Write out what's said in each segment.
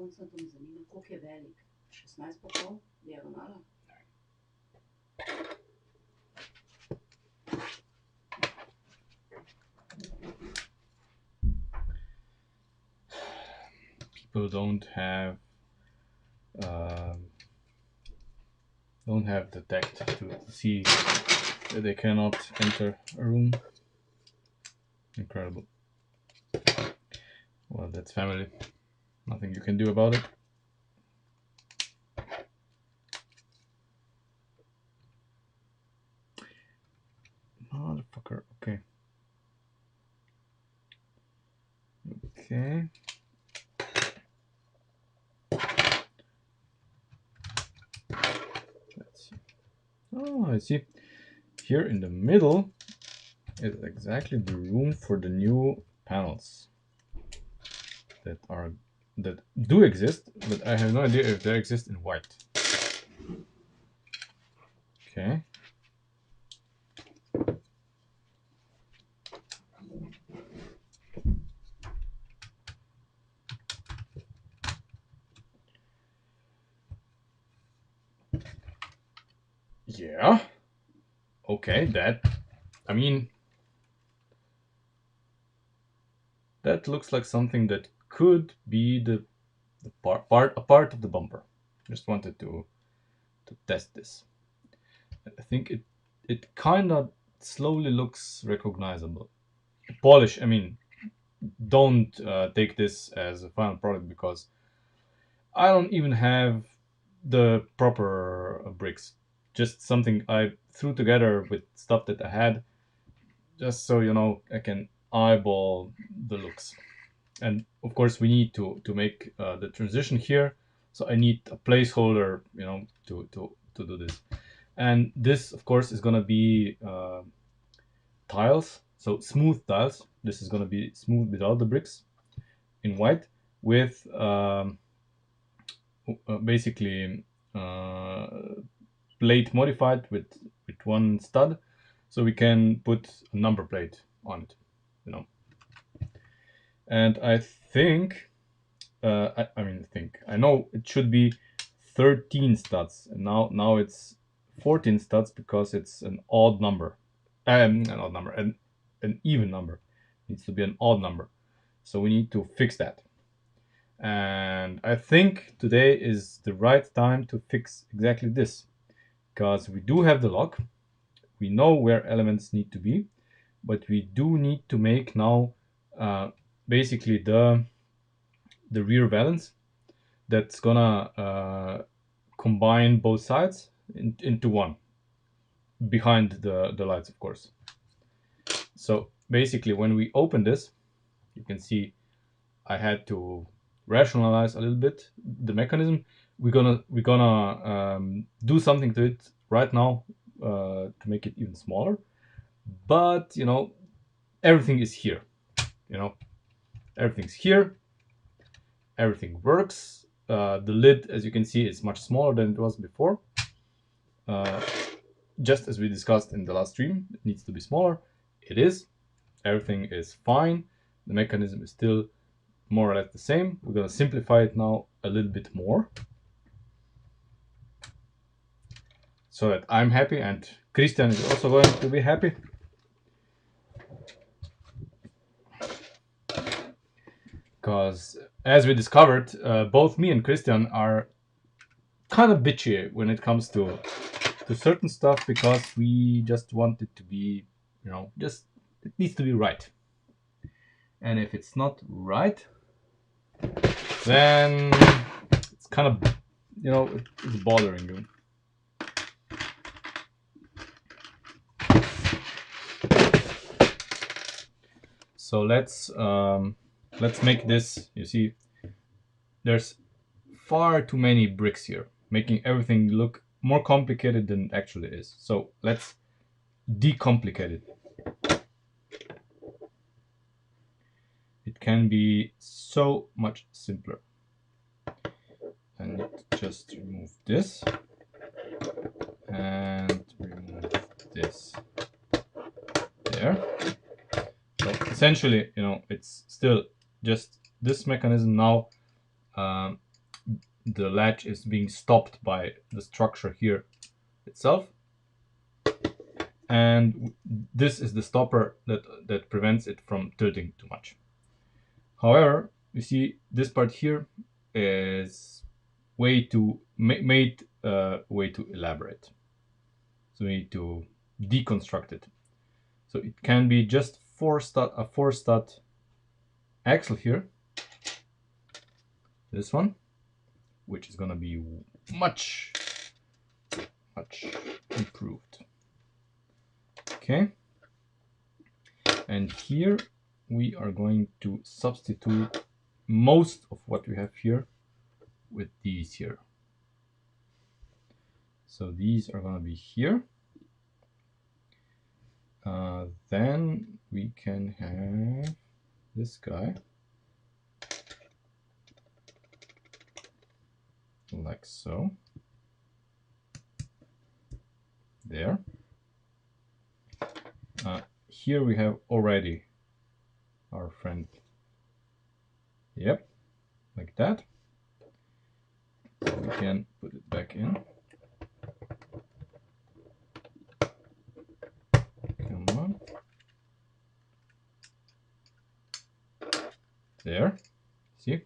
Konstantno me zanima, koliko je velik. 16,5 diagonala? People don't have the tact to see that they cannot enter a room. Incredible. Well, that's family. Nothing you can do about it. Motherfucker. Okay. Okay. Let's see. Oh, I see. Here in the middle is exactly the room for the new panels that do exist, but I have no idea if they exist in white. Okay. Yeah. Okay, I mean, that looks like something that could be the part of the bumper. Just wanted to test this. I think it kind of slowly looks recognizable. Polish, I mean, don't take this as a final product because I don't even have the proper bricks. Just something I threw together with stuff that I had, just so you know I can eyeball the looks. And of course we need to make the transition here, so I need a placeholder, you know, to do this. And this of course is gonna be tiles, so smooth tiles. This is gonna be smooth without the bricks in white with basically plate modified with one stud, so we can put a number plate on it, you know. And I think I know it should be 13 studs, and now it's 14 studs because it's an odd number. An odd number, an even number. It needs to be an odd number. So we need to fix that. And I think today is the right time to fix exactly this. Because we do have the lock. We know where elements need to be. But we do need to make now basically the rear valance that's gonna combine both sides into one behind the lights, of course. So basically when we open this, you can see I had to rationalize a little bit the mechanism. We're gonna do something to it right now to make it even smaller, but you know, everything is here, you know, everything's here, everything works. The lid, as you can see, is much smaller than it was before. Just as we discussed in the last stream, it needs to be smaller. It is. Everything is fine. The mechanism is still more or less the same. We're going to simplify it now a little bit more so that I'm happy and Christian is also going to be happy. Because as we discovered, both me and Christian are kind of bitchy when it comes to certain stuff, because we just want it to be, you know, just it needs to be right. And if it's not right, then it's kind of, you know, it's bothering you. So let's make this. You see, there's far too many bricks here, making everything look more complicated than it actually is. So let's decomplicate it. It can be so much simpler. And just remove this and remove this there. So essentially, you know, it's still just this mechanism now the latch is being stopped by the structure here itself, and this is the stopper that prevents it from tilting too much. However, you see this part here is way too made way too elaborate, so we need to deconstruct it. So it can be just a 4 stud axle here, this one, which is gonna be much improved. Okay, and here we are going to substitute most of what we have here with these here. So these are gonna be here. Then we can have this guy like so. There. Here we have already our friend. Yep, like that. So we can put it back in. Come on. There. See?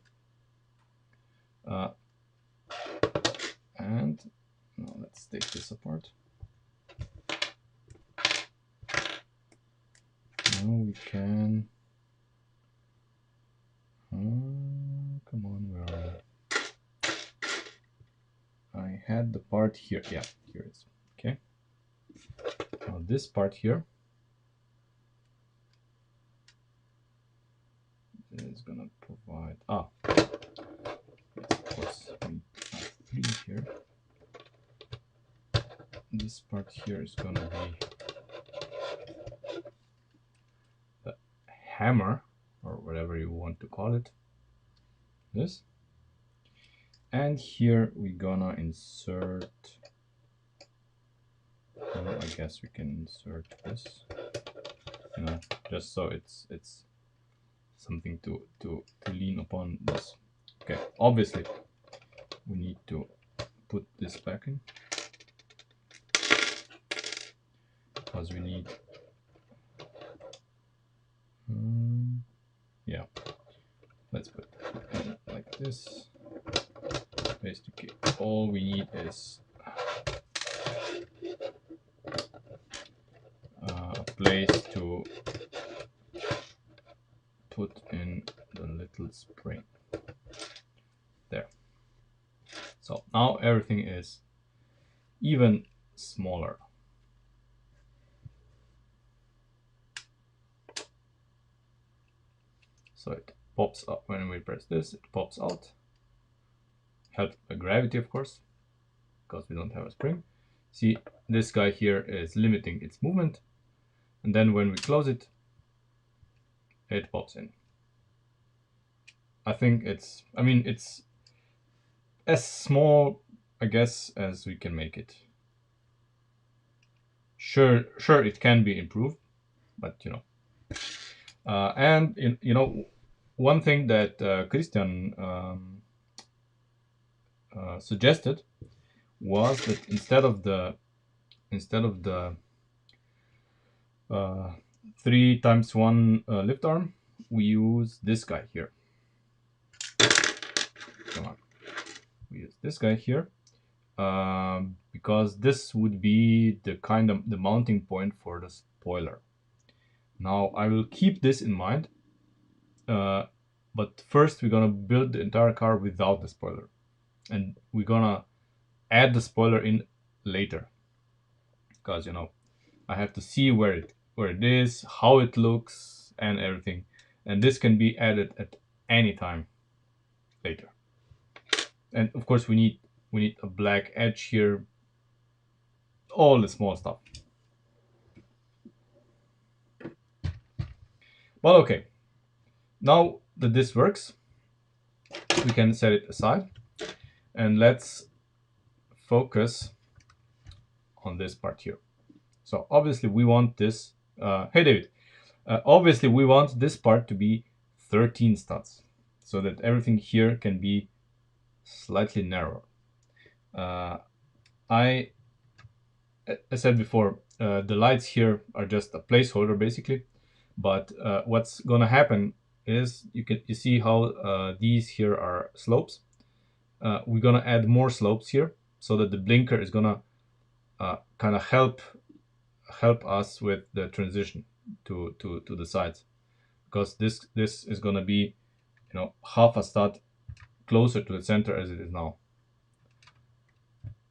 And now let's take this apart. Now we can. Come on, where are we? I had the part here. Yeah, here it is. Okay. Now this part here is gonna provide. Yes, of course, we have 3 here. This part here is gonna be the hammer, or whatever you want to call it. This. And here we're gonna insert. Well, I guess we can insert this. Just so it's something to lean upon this. Okay, obviously we need to put this back in because we need yeah, let's put it like this. Basically all we need is a place to put in the little spring. There. So now everything is even smaller. So it pops up when we press this, it pops out. Helped by gravity, of course, because we don't have a spring. See, this guy here is limiting its movement. And then when we close it, it pops in. I think it's as small, I guess, as we can make it. Sure, it can be improved, but and one thing that Christian suggested was that instead of the 3x1 lift arm, we use this guy here. Come on, we use this guy here because this would be the mounting point for the spoiler. Now I will keep this in mind, but first we're gonna build the entire car without the spoiler, and we're gonna add the spoiler in later, because I have to see where it is, how it looks, and everything, and this can be added at any time later. And of course we need a black edge here, all the small stuff. Well, okay, now that this works, we can set it aside and let's focus on this part here. So obviously we want this, hey David, obviously we want this part to be 13 studs so that everything here can be slightly narrower. I said before, the lights here are just a placeholder basically, but what's gonna happen is you see how these here are slopes. We're gonna add more slopes here so that the blinker is gonna kind of help us with the transition to the sides, because this is gonna be, half a stud closer to the center as it is now.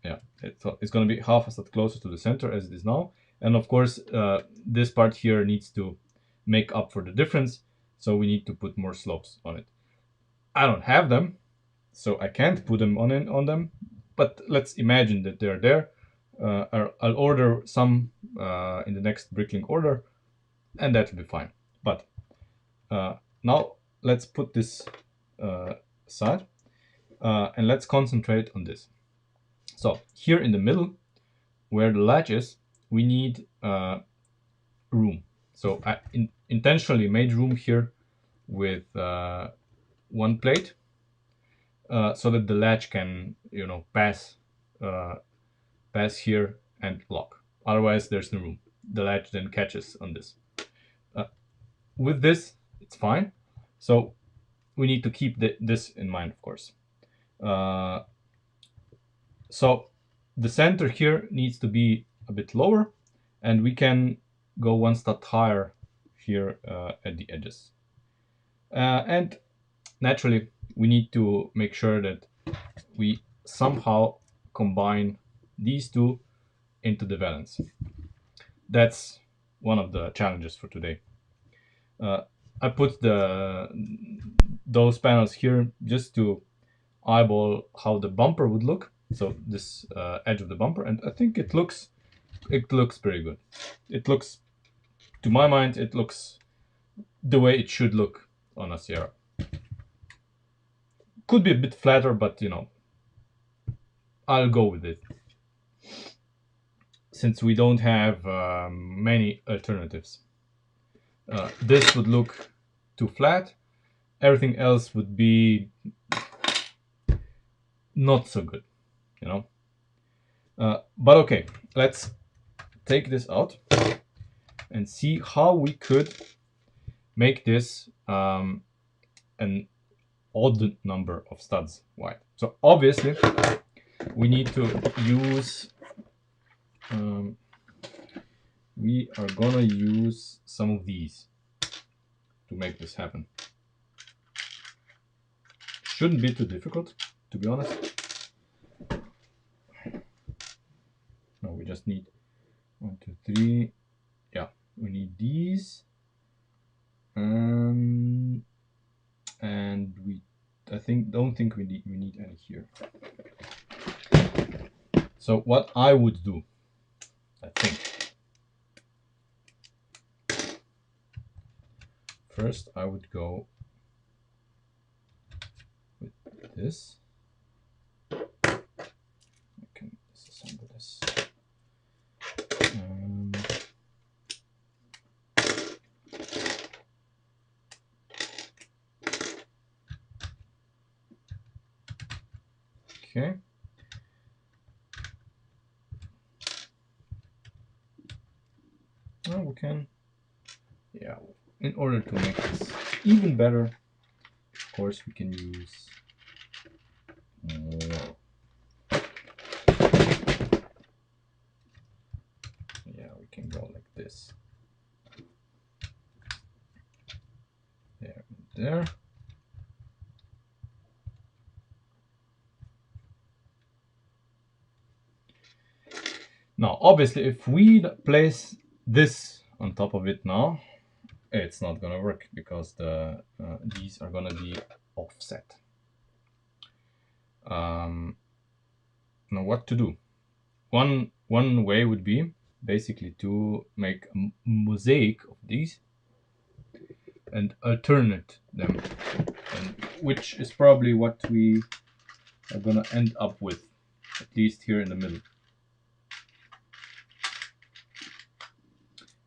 Yeah, it's going to be half a stud closer to the center as it is now. And of course, this part here needs to make up for the difference, so we need to put more slopes on it. I don't have them, so I can't put them on them, but let's imagine that they're there. I'll order some in the next bricklink order, and that will be fine. But now let's put this aside, and let's concentrate on this. So here in the middle, where the latch is, we need room. So I intentionally made room here with one plate, so that the latch can, pass here and lock. Otherwise, there's no room. The latch then catches on this. With this, it's fine. So we need to keep this in mind, of course. So the center here needs to be a bit lower, and we can go one stud higher here at the edges. And naturally, we need to make sure that we somehow combine these two into the valance. That's one of the challenges for today. I put those panels here just to eyeball how the bumper would look. So this edge of the bumper, and I think it looks pretty good. It looks, to my mind, it looks the way it should look on a Sierra. Could be a bit flatter, but I'll go with it, since we don't have many alternatives. This would look too flat. Everything else would be not so good, but okay, let's take this out and see how we could make this an odd number of studs wide. So obviously we need to use we are gonna use some of these to make this happen. Shouldn't be too difficult, to be honest. No, we just need 1, 2, 3. Yeah, we need these, and we don't think we need any here. So what I would do, I think, first I would go with this. I can disassemble this. Okay. Now we can, yeah, in order to make this even better, of course, we can use more. Yeah, we can go like this. There and there. Now, obviously, if we place this on top of it now, it's not gonna work, because these are gonna be offset. Now, what to do? One way would be basically to make a mosaic of these and alternate them, and which is probably what we are gonna end up with, at least here in the middle.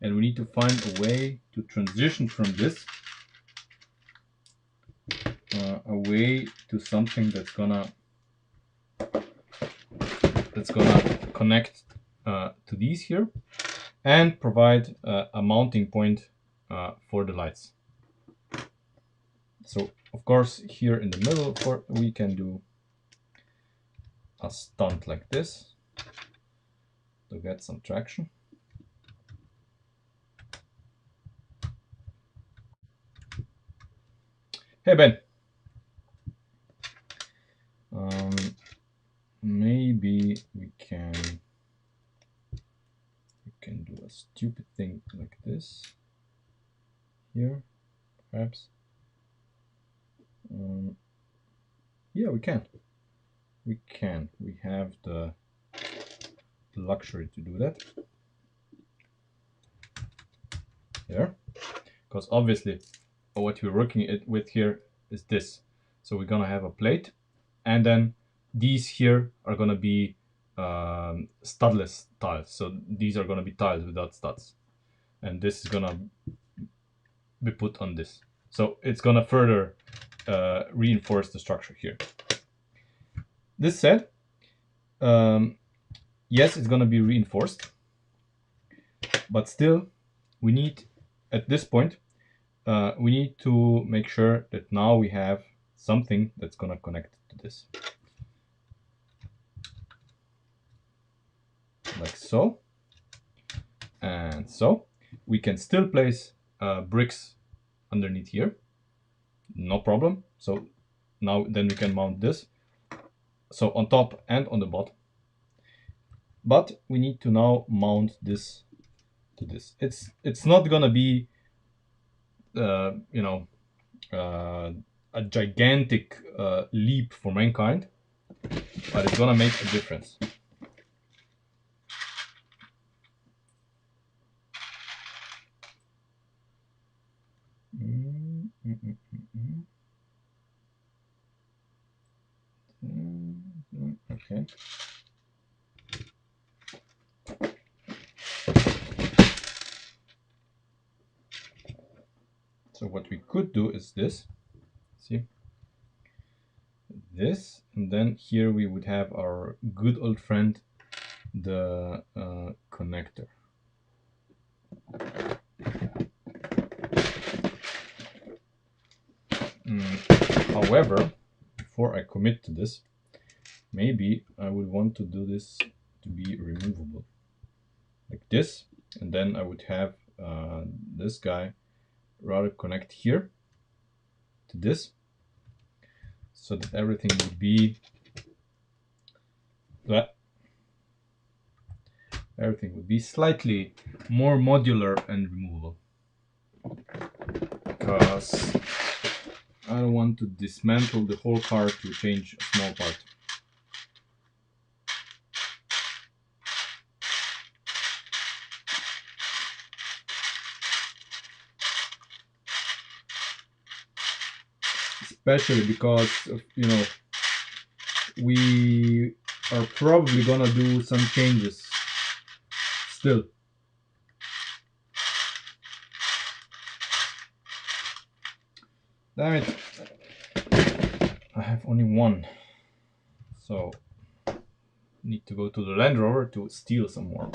And we need to find a way to transition from this away to something that's gonna that's gonna connect to these here and provide a mounting point for the lights. So of course here in the middle we can do a stunt like this to get some traction. Hey Ben, maybe we can do a stupid thing like this here, perhaps. Yeah, we can. We have the luxury to do that. There, because obviously what we're working with here is this. So we're gonna have a plate, and then these here are gonna be studless tiles. So these are gonna be tiles without studs, and this is gonna be put on this. So it's gonna further reinforce the structure here. This said, yes, it's gonna be reinforced, but still, we need at this point we need to make sure that now we have something that's gonna connect to this, like so, and so. We can still place bricks underneath here, no problem. So now then we can mount this, so on top and on the bottom. But we need to now mount this to this. It's not gonna be you know a gigantic leap for mankind, but it's gonna make a difference. Okay. So what we could do is this. See? This, and then here we would have our good old friend, the connector. However, before I commit to this, maybe I would want to do this to be removable, like this, and then I would have this guy rather connect here to this, so that everything would be slightly more modular and removable, because I don't want to dismantle the whole car to change a small part. Especially because we are probably gonna do some changes still. Damn it, I have only one, so need to go to the Land Rover to steal some more.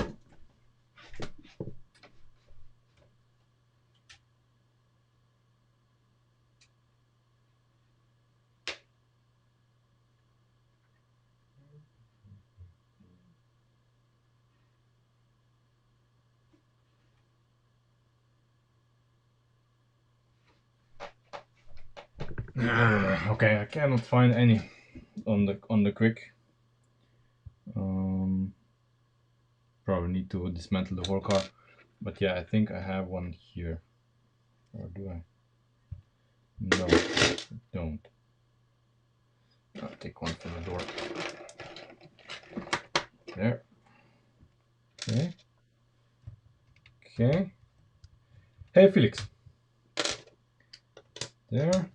Okay, I cannot find any on the quick. Probably need to dismantle the whole car, but yeah, I think I have one here. Or do I? No, I don't. I'll take one from the door. There. Okay. Okay. Hey, Felix. There.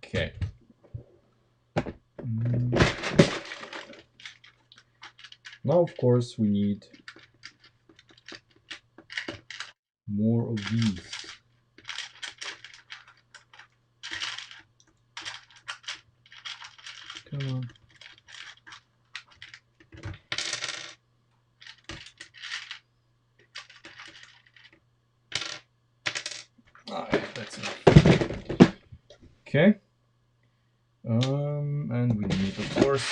Okay. Now, of course, we need more of these. Yeah, that's enough. Okay. And we need, of course,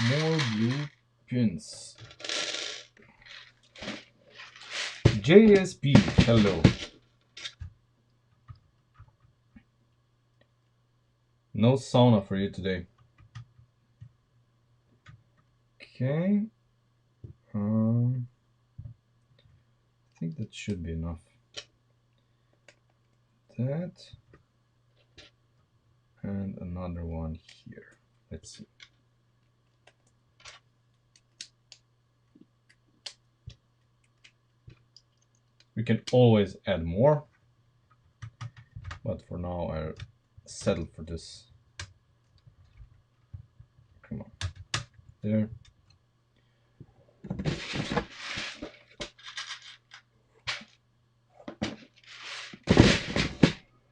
more blue pins. JSB, hello. No sauna for you today. Okay. I think that should be enough. That. And another one here. Let's see. We can always add more, but for now I'll settle for this. Come on. There.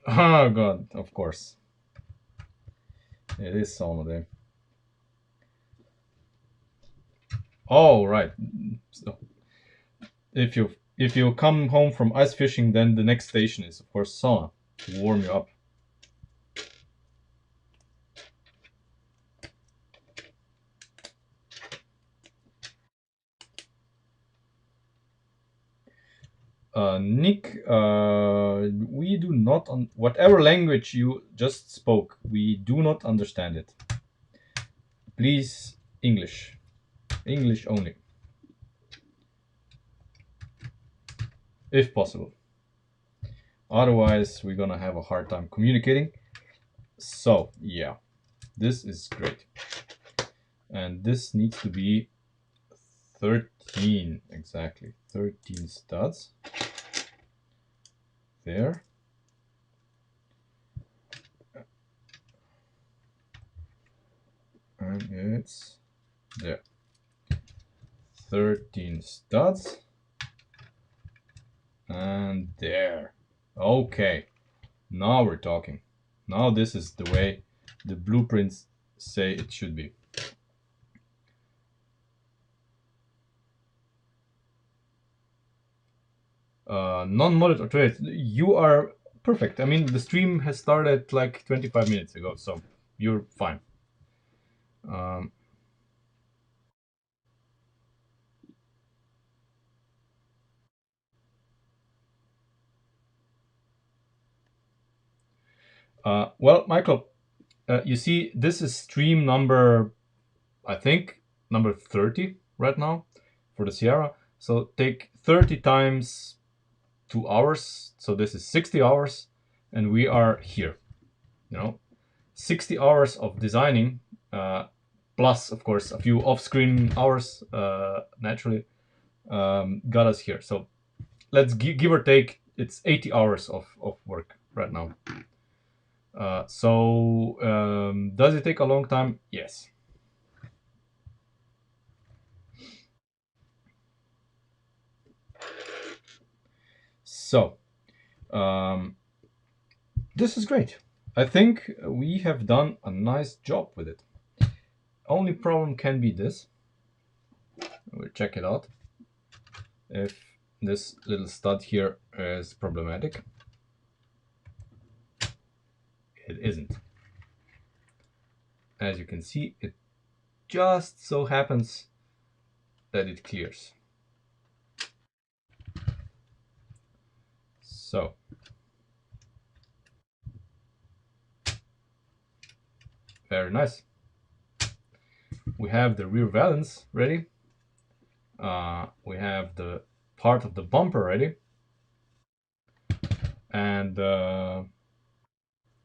Oh god, of course. It is sauna there. Oh right. So if you come home from ice fishing, then the next station is of course sauna to warm you up. Nick, we do not whatever language you just spoke, we do not understand it. Please, English. English only. If possible. Otherwise, we're gonna have a hard time communicating. So, yeah, this is great. And this needs to be 13, exactly. 13 studs. There. And it's there. 13 studs. And there. Okay. Now we're talking. Now this is the way the blueprints say it should be. Non-modded or trade, you are perfect. I mean, the stream has started like 25 minutes ago, so you're fine. Um, well, Michael, you see, this is stream number, I think, number 30 right now for the Sierra. So take 30 times 2 hours. So this is 60 hours, and we are here. 60 hours of designing, plus, of course, a few off-screen hours, naturally, got us here. So let's give or take, it's 80 hours of work right now. Does it take a long time? Yes. So, this is great. I think we have done a nice job with it. Only problem can be this. We'll check it out. If this little stud here is problematic. It isn't. As you can see, it just so happens that it clears. So, very nice. We have the rear valance ready. We have the part of the bumper ready. And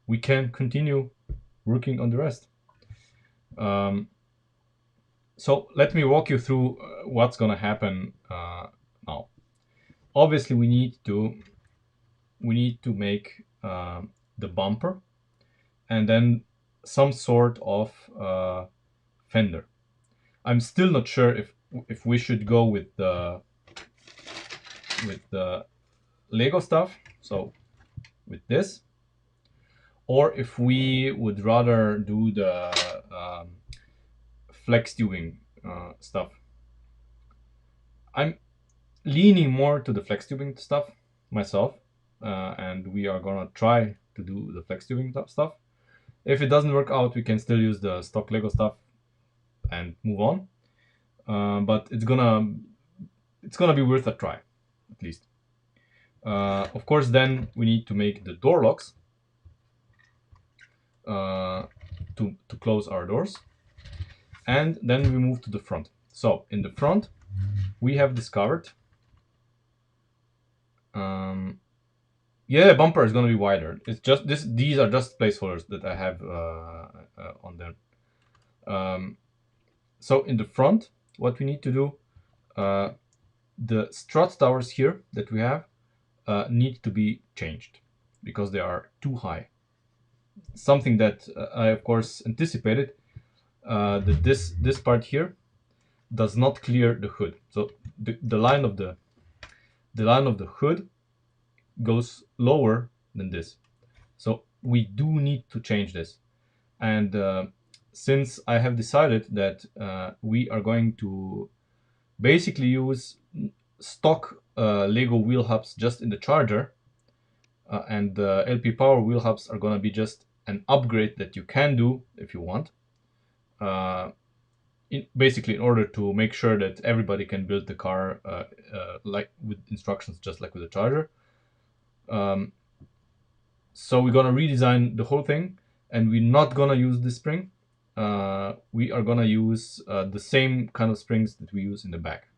we can continue working on the rest. So let me walk you through what's gonna happen now. Obviously, we need to make the bumper and then some sort of fender. I'm still not sure if we should go with the Lego stuff, so with this, or if we would rather do the flex tubing stuff. I'm leaning more to the flex tubing stuff myself. and we are gonna try to do the flex tubing stuff. If it doesn't work out, we can still use the stock Lego stuff and move on. But it's gonna be worth a try, at least. Of course, then we need to make the door locks to close our doors, and then we move to the front. So in the front, we have discovered. Yeah, bumper is gonna be wider. It's just this. These are just placeholders that I have on there. So in the front, what we need to do, the strut towers here that we have need to be changed because they are too high. Something that I of course anticipated, that this part here does not clear the hood. So the line of the hood goes lower than this. So we do need to change this. And since I have decided that we are going to basically use stock Lego wheel hubs just in the charger, and the LP Power wheel hubs are going to be just an upgrade that you can do if you want. Basically, in order to make sure that everybody can build the car like with instructions, just like with the charger. So we're gonna redesign the whole thing, and we're not gonna use this spring. We are gonna use the same kind of springs that we use in the back.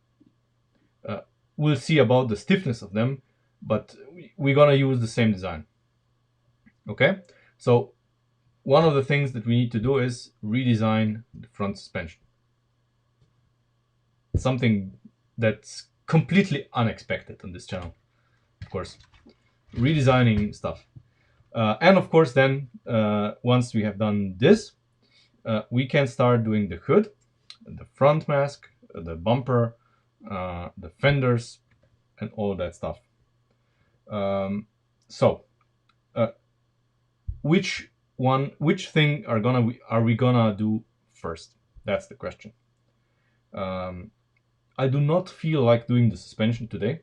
We'll see about the stiffness of them, but we're gonna use the same design. Okay, so one of the things that we need to do is redesign the front suspension. Something that's completely unexpected on this channel, of course. Redesigning stuff. And of course, then once we have done this, we can start doing the hood, the front mask, the bumper, the fenders, and all that stuff. So, which thing are we gonna do first? That's the question. I do not feel like doing the suspension today,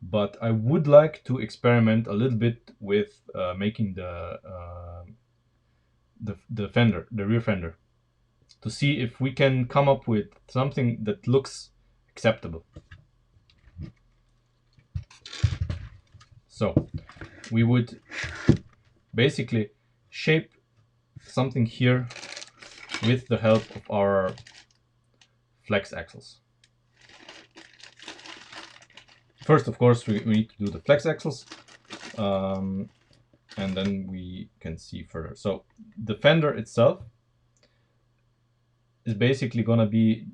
but I would like to experiment a little bit with making the fender, the rear fender, to see if we can come up with something that looks acceptable. So we would basically shape something here with the help of our flex axles. First, of course, we need to do the flex axles, and then we can see further. So the fender itself is basically gonna be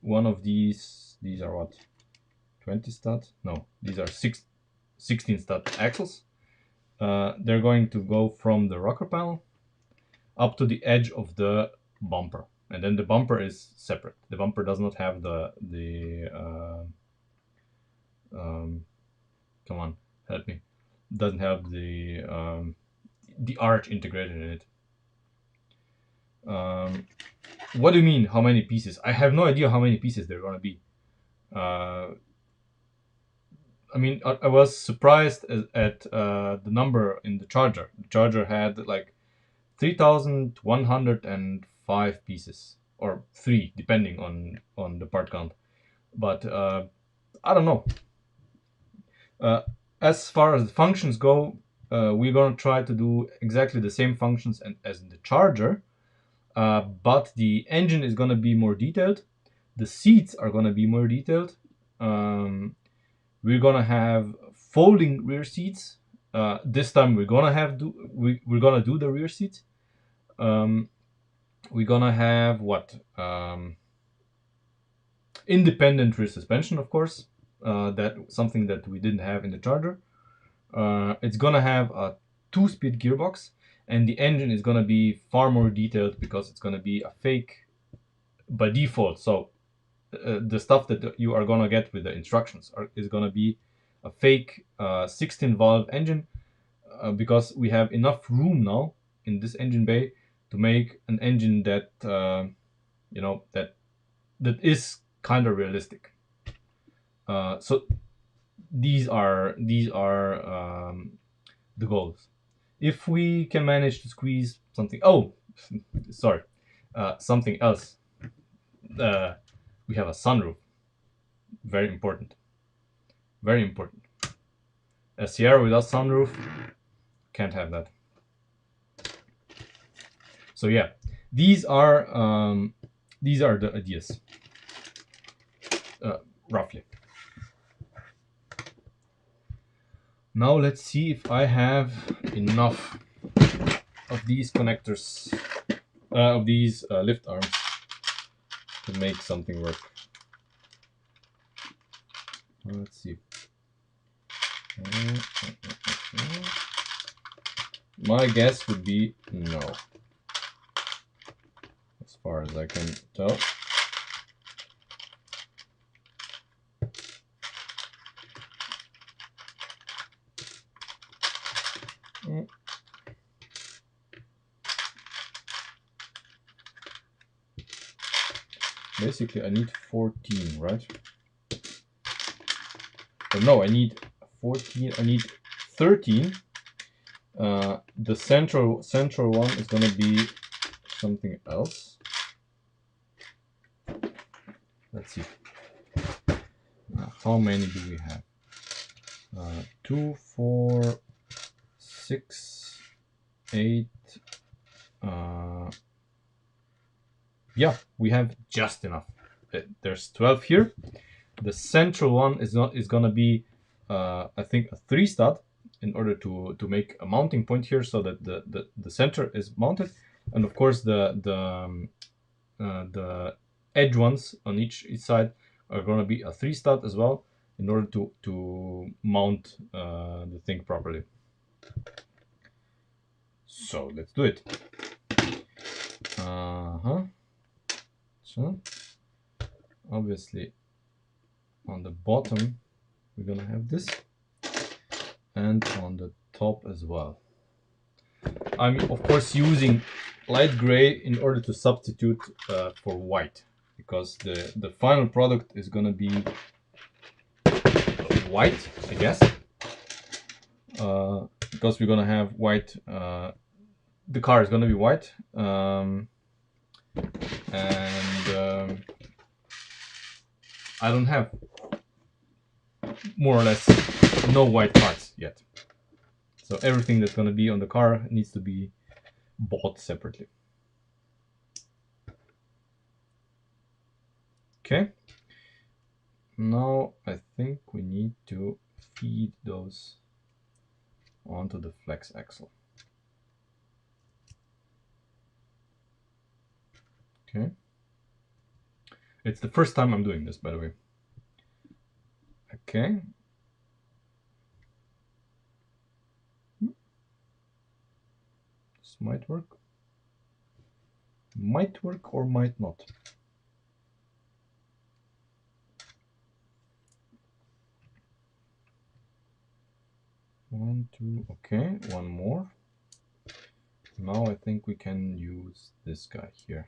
one of these. These are what? 20 stud? No, these are 16 stud axles. They're going to go from the rocker panel up to the edge of the bumper, and then the bumper is separate. The bumper does not have come on, help me. Doesn't have the arch integrated in it. What do you mean? How many pieces? I have no idea how many pieces they're gonna be. I mean, I was surprised at the number in the charger. The charger had like 3,105 pieces, or 3, depending on the part count. But I don't know. As far as the functions go, we're gonna try to do exactly the same functions as in the charger, but the engine is gonna be more detailed. The seats are gonna be more detailed. We're gonna have folding rear seats. This time we're gonna do the rear seats. We're gonna have what? Independent rear suspension, of course. That something that we didn't have in the charger. It's gonna have a 2-speed gearbox, and the engine is gonna be far more detailed because it's gonna be a fake by default. So the stuff that you are gonna get with the instructions is gonna be a fake 16 valve engine, because we have enough room now in this engine bay to make an engine that that is kind of realistic. So these are the goals. If we can manage to squeeze something, oh, sorry, something else. We have a sunroof. Very important. Very important. A Sierra without sunroof, can't have that. So yeah, these are the ideas, roughly. Now let's see if I have enough of these connectors, of these lift arms, to make something work. Let's see. My guess would be no, as far as I can tell. Basically, I need 14, right? Or no, I need 14. I need 13. The central one is gonna be something else. Let's see. How many do we have? 2, 4, 6, 8. Yeah, we have just enough. There's 12 here. The central one is gonna be, I think, a 3 stud in order to make a mounting point here, so that the center is mounted, and of course the edge ones on each side are gonna be a 3 stud as well, in order to mount the thing properly. So let's do it. So obviously on the bottom we're gonna have this, and on the top as well. I'm of course using light gray in order to substitute for white, because the final product is gonna be white, I guess, because we're gonna have white. The car is gonna be white, and I don't have, more or less, no white parts yet. So everything that's gonna be on the car needs to be bought separately. Okay. Now I think we need to feed those onto the flex axle. Okay. It's the first time I'm doing this, by the way. Okay. This might work. Might work or might not. One, two, okay, one more. Now I think we can use this guy here.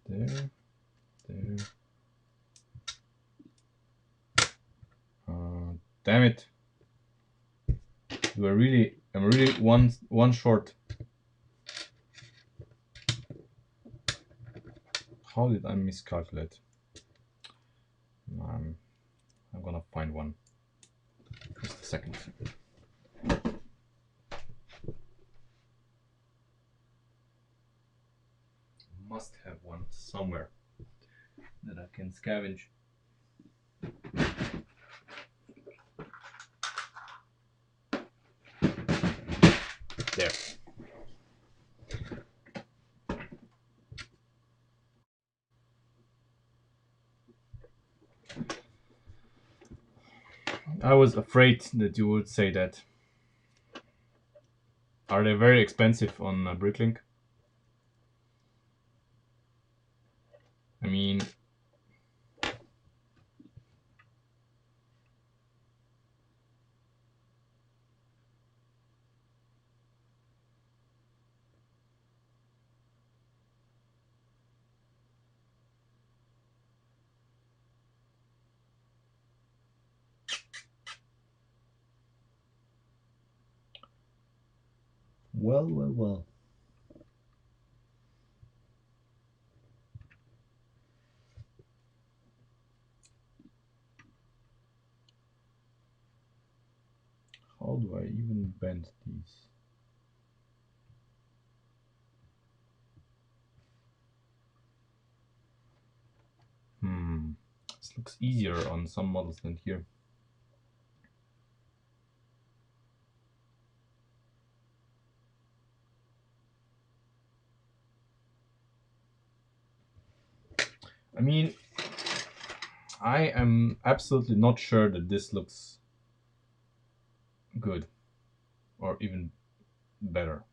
There, there. Damn it. I'm really one short. How did I miscalculate? I'm gonna find one. Just a second. Must have one somewhere that I can scavenge. There. I was afraid that you would say that. Are they very expensive on Bricklink? I mean, Well, well, well. How do I even bend these? This looks easier on some models than here. I mean, I am absolutely not sure that this looks good or even better.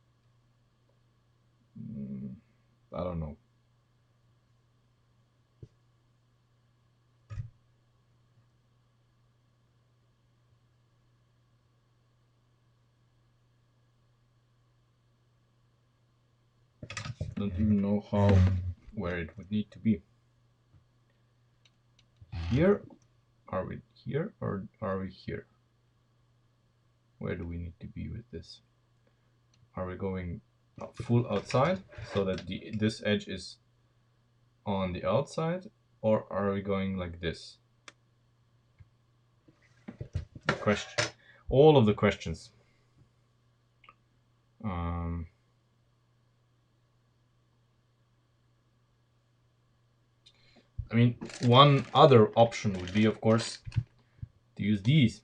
I don't know. Don't even know where it would need to be. Here? Are we here or are we here? Where do we need to be with this? Are we going full outside so that this edge is on the outside, or are we going like this? The question. All of the questions. I mean, one other option would be, of course, to use these,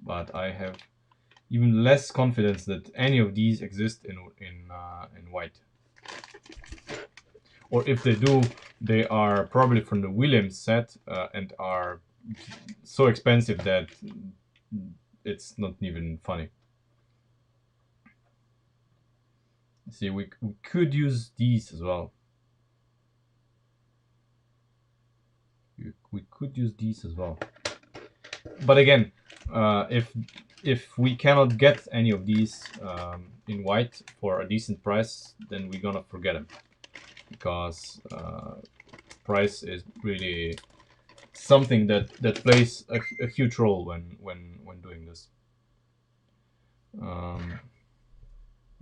but I have even less confidence that any of these exist in white. Or if they do, they are probably from the Williams set and are so expensive that it's not even funny. See, we could use these as well. We could use these as well. But again, if we cannot get any of these in white for a decent price, then we're gonna forget them, because price is really something that plays a huge role when doing this.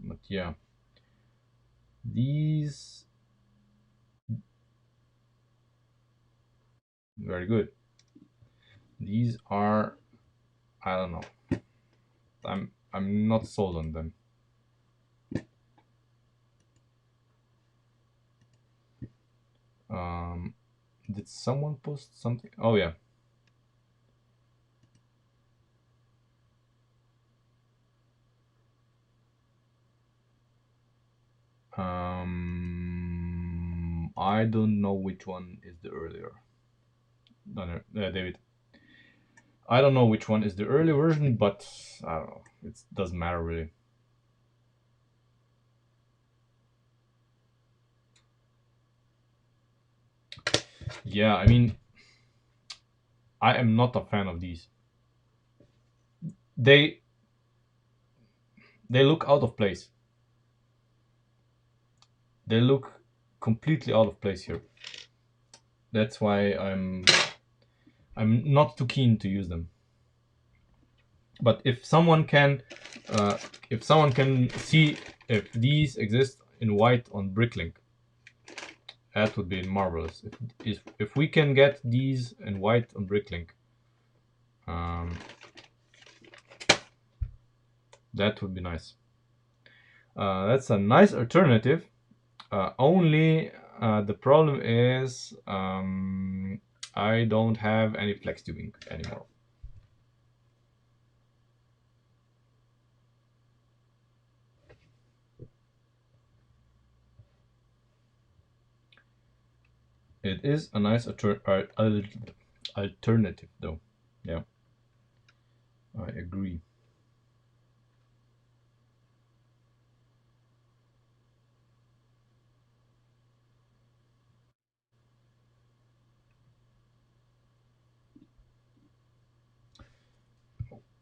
But yeah, these very good. These are, I don't know. I'm not sold on them. Did someone post something? Oh yeah. I don't know which one is the earlier. No, no, David. I don't know which one is the early version, but I don't know. It doesn't matter really. Yeah, I mean, I am not a fan of these. They look out of place. They look completely out of place here. That's why I'm not too keen to use them. But if someone can see if these exist in white on Bricklink, that would be marvelous. If we can get these in white on Bricklink, that would be nice. That's a nice alternative. Only the problem is I don't have any flex tubing anymore. It is a nice alternative, though. Yeah, I agree.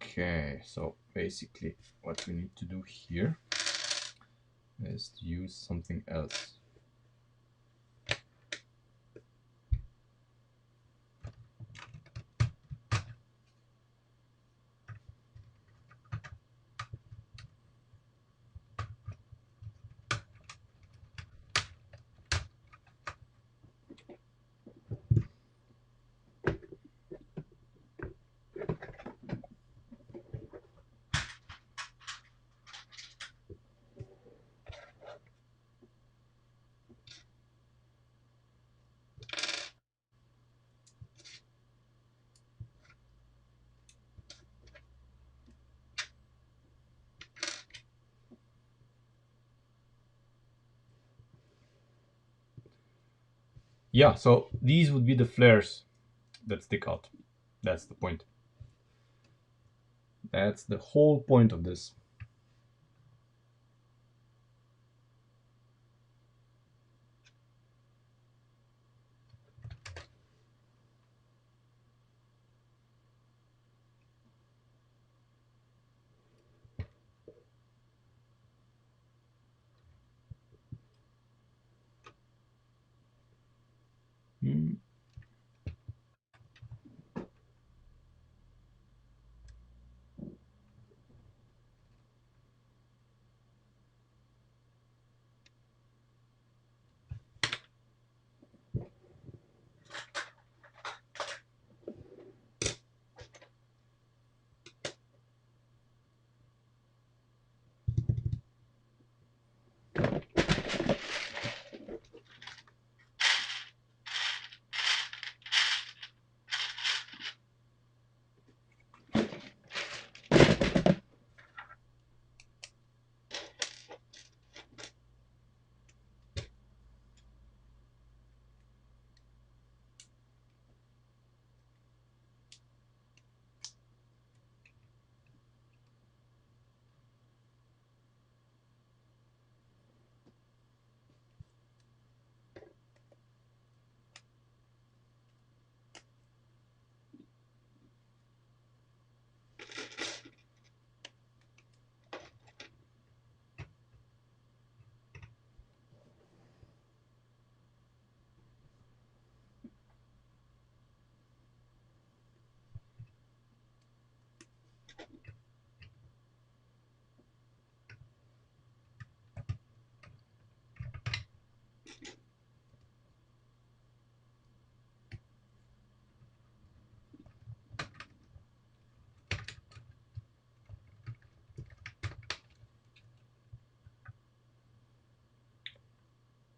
Okay, so basically what we need to do here is to use something else. Yeah, so these would be the flares that stick out. That's the point. That's the whole point of this. Hmm.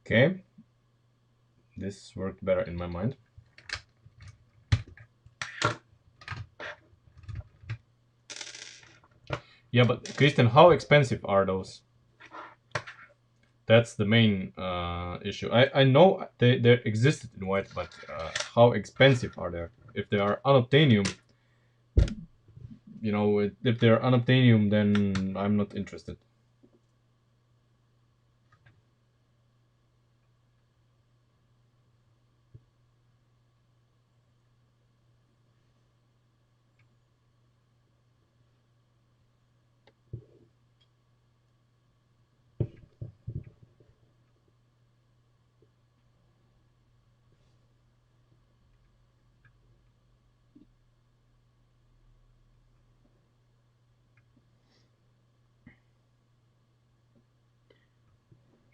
Okay, this worked better in my mind. Yeah, but Christian, how expensive are those? That's the main issue. I know they existed in white, but how expensive are they? If they are unobtainium, if they're unobtainium, then I'm not interested.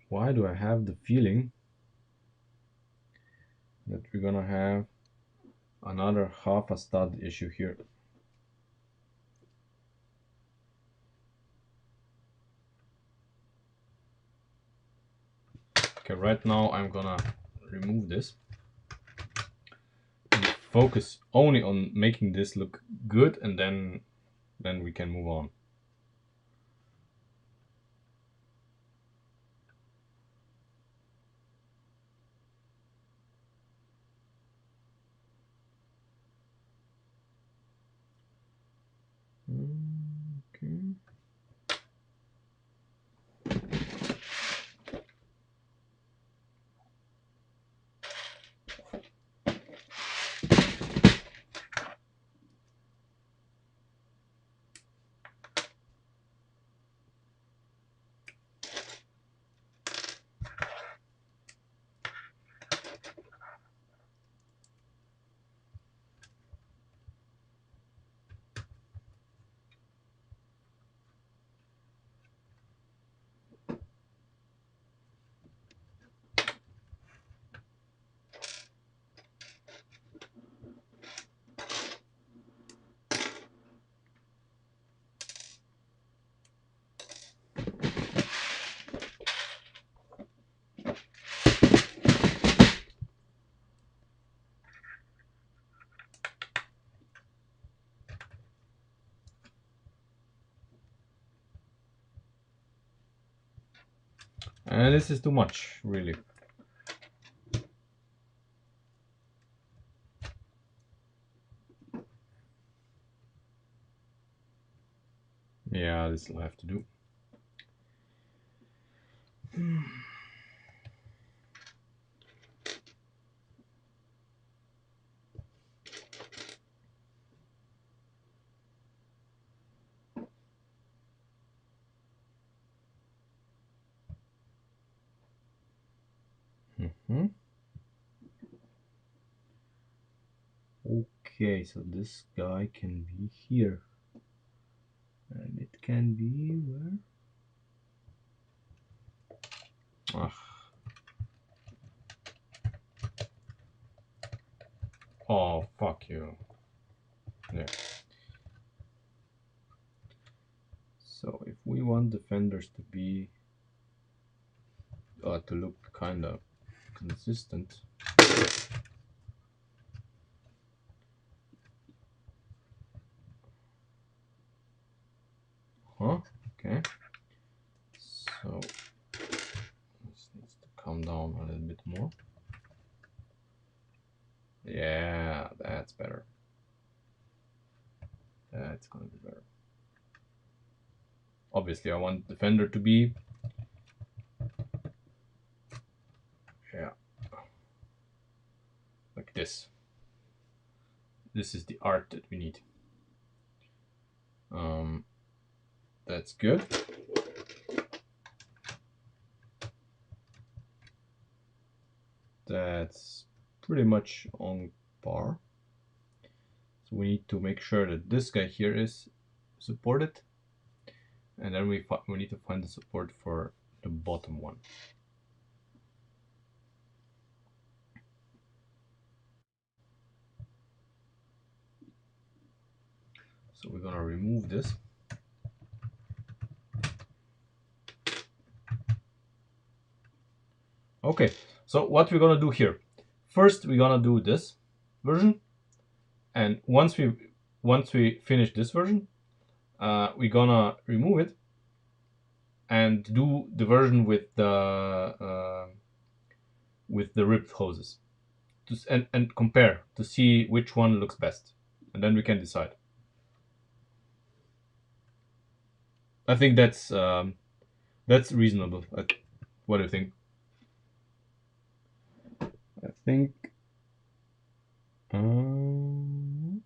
Why do I have the feeling that we're gonna have another half a stud issue here? Okay, right now I'm gonna remove this and focus only on making this look good, and then we can move on. Okay. And this is too much, really. Yeah, this will have to do. Mhm. Okay, so this guy can be here. And it can be where? Ah. Oh, fuck you. There. So if we want the fenders to be to look kind of consistent, huh? Okay. So this needs to come down a little bit more. Yeah, that's better. That's gonna be better. Obviously, I want the fender to be, yeah, like this. This is the art that we need. That's good. That's pretty much on par. So we need to make sure that this guy here is supported, and then we need to find the support for the bottom one. So we're gonna remove this. Okay, so what we're gonna do here? First, we're gonna do this version, and once we finish this version, we're gonna remove it and do the version with the ripped hoses, and compare to see which one looks best, and then we can decide. I think that's reasonable. What do you think? I think um,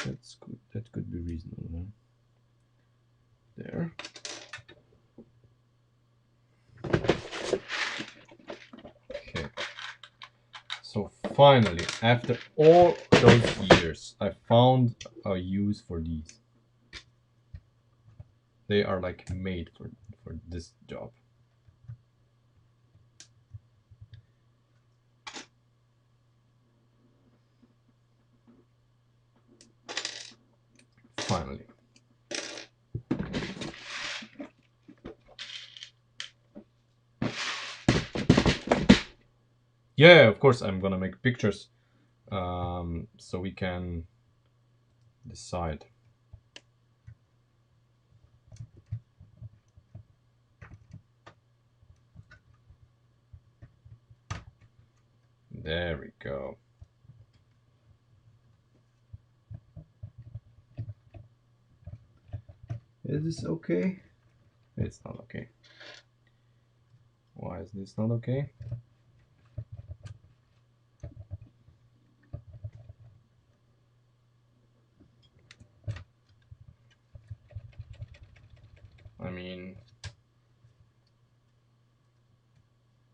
that's good. That could be reasonable. Huh? There. Okay. So finally, after all those years, I found a use for these. They are like made for this job. Finally. Yeah, of course I'm gonna make pictures, so we can decide. There we go. Is this okay? It's not okay. Why is this not okay? I mean,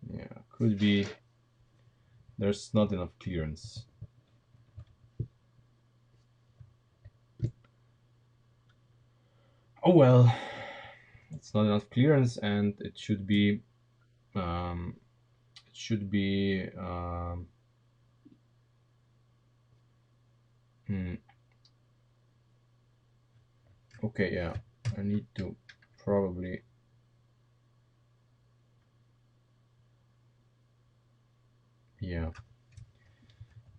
yeah, could be there's not enough clearance. Oh well, it's not enough clearance, and it should be um, it should be hmm, okay. Yeah, I need to probably, yeah,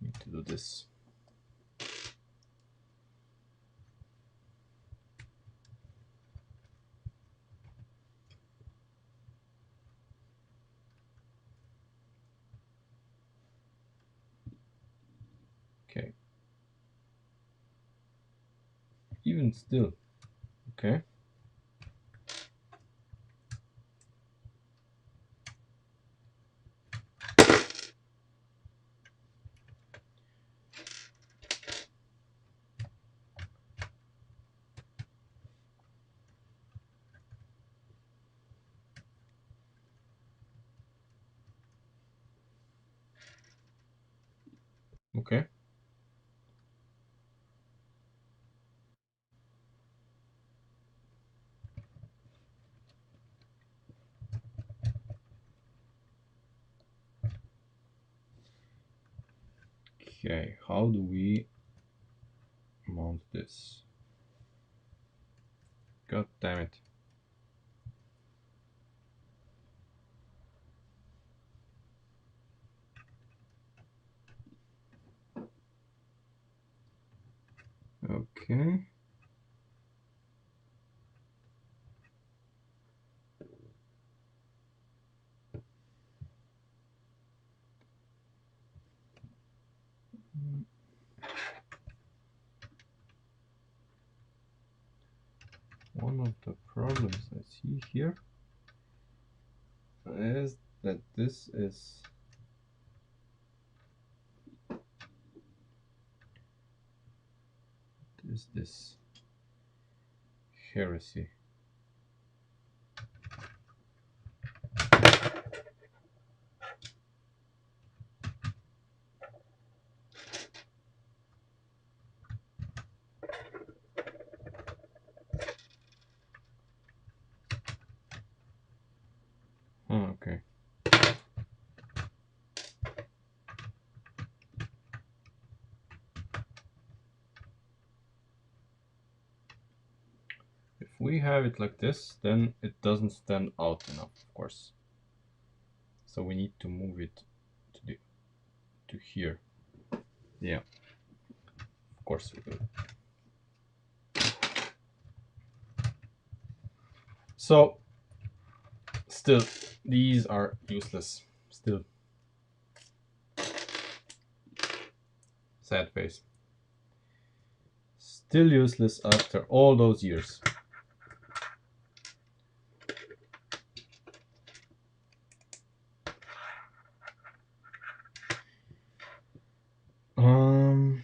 need to do this. Okay. even still. Okay. Okay. Okay, how do we mount this? God damn it. Okay. One of the problems I see here is that this is this heresy. Oh, okay. If we have it like this, then it doesn't stand out enough, of course. So we need to move it to here. Yeah, of course we do. So still, these are useless. Still, sad face. Still useless after all those years. Um.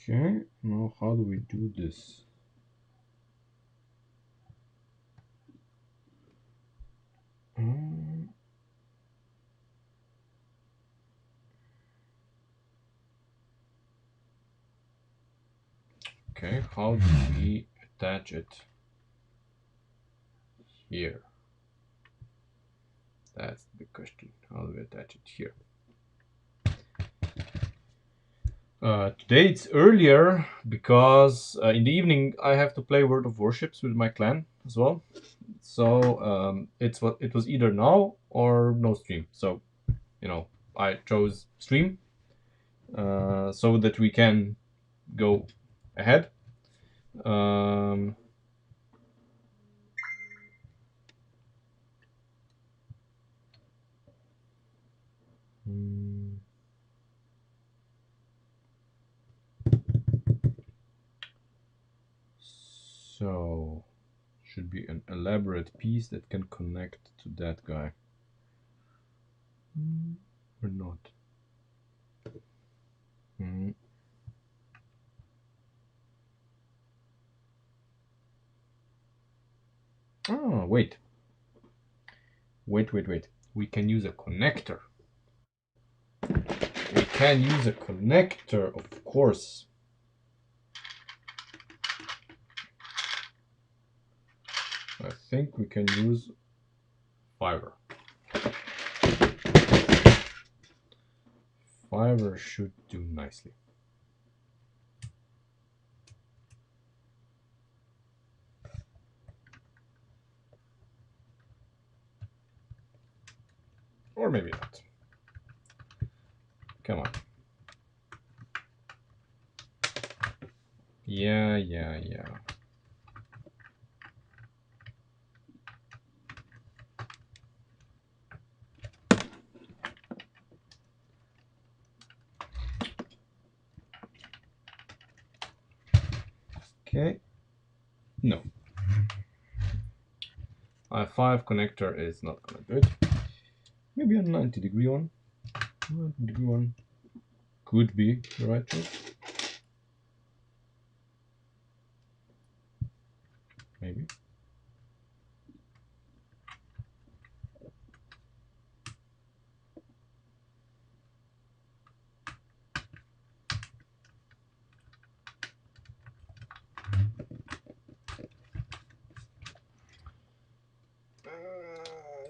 Okay, now how do we do this? Um, okay, how do we attach it here? That's the big question. How do we attach it here? Today it's earlier because in the evening I have to play World of Warships with my clan as well. So it was either now or no stream. So I chose stream so that we can go ahead. Um, mm, so should be an elaborate piece that can connect to that guy. Or not. Mm. Oh, wait. Wait. We can use a connector. We can use a connector, of course. I think we can use fiber. Fiber should do nicely. Or maybe not. Come on. Yeah. Okay. No. A 5 connector is not gonna do it. Maybe a 90-degree one. 90-degree one could be the right choice. Maybe.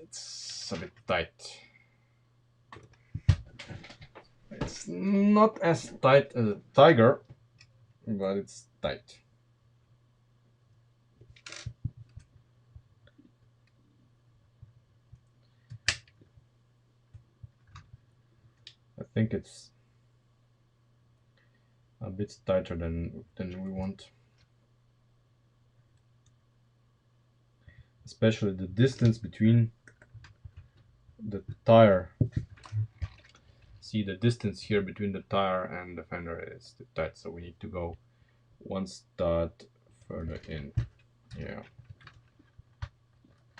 It's a bit tight. It's not as tight as a tiger, but it's tight. I think it's a bit tighter than we want. Especially the distance between the tire. See, the distance here between the tire and the fender is too tight, so we need to go one stud further in. Yeah.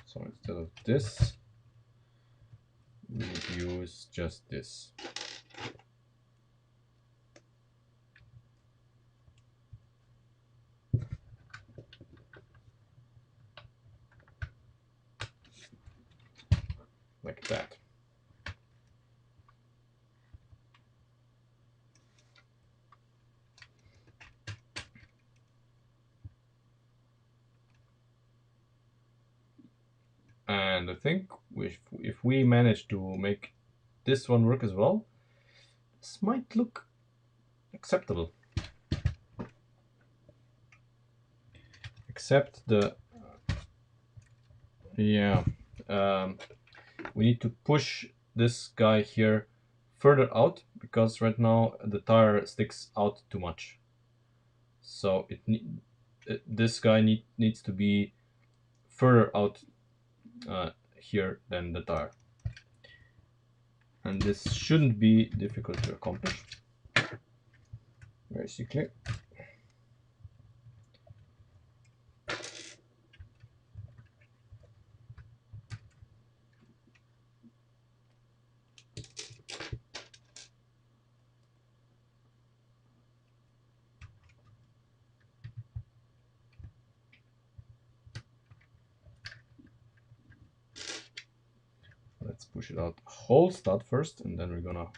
So instead of this, we would use just this. Like that. And I think if we manage to make this one work as well, this might look acceptable. Except the yeah, we need to push this guy here further out because right now the tire sticks out too much. So this guy needs to be further out here than the tire. And this shouldn't be difficult to accomplish. basically. Let's push it out whole stat first, and then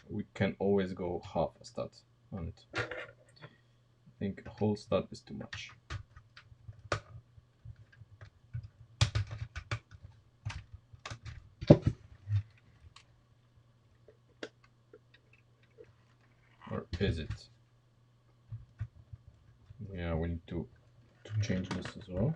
we can always go half a stat on it. I think a whole stat is too much. Or is it? Yeah, we need to change this as well.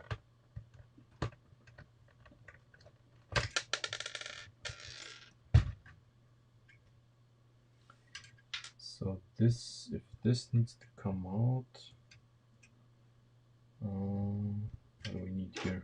So this, if this needs to come out, what do we need here?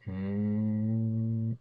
Hmm.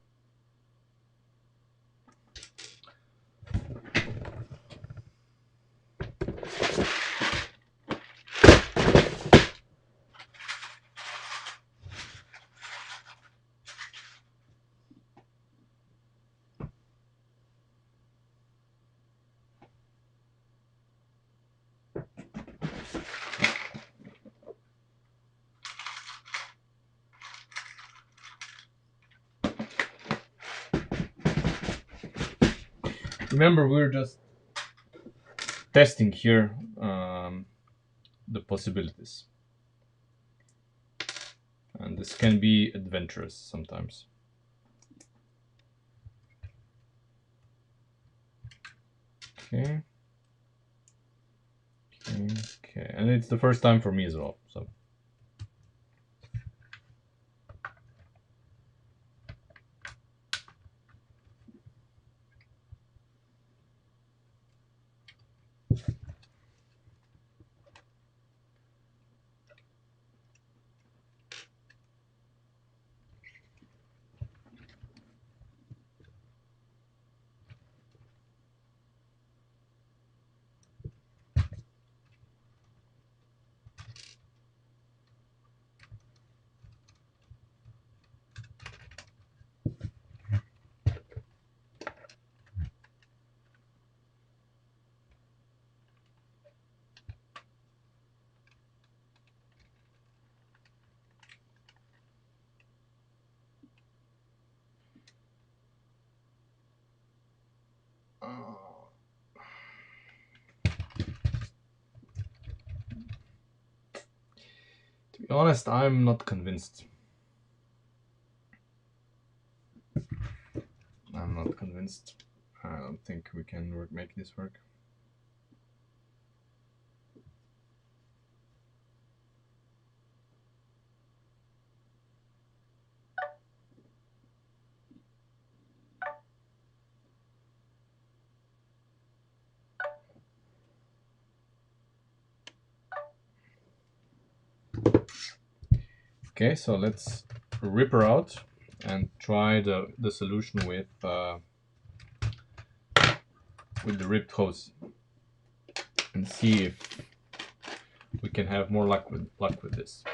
Remember, we're just testing here the possibilities, and this can be adventurous sometimes. Okay. Okay, and it's the first time for me as well, so. To be honest, I'm not convinced. I'm not convinced. I don't think we can make this work. Okay, so let's rip her out and try the solution with the ripped hose and see if we can have more luck with this.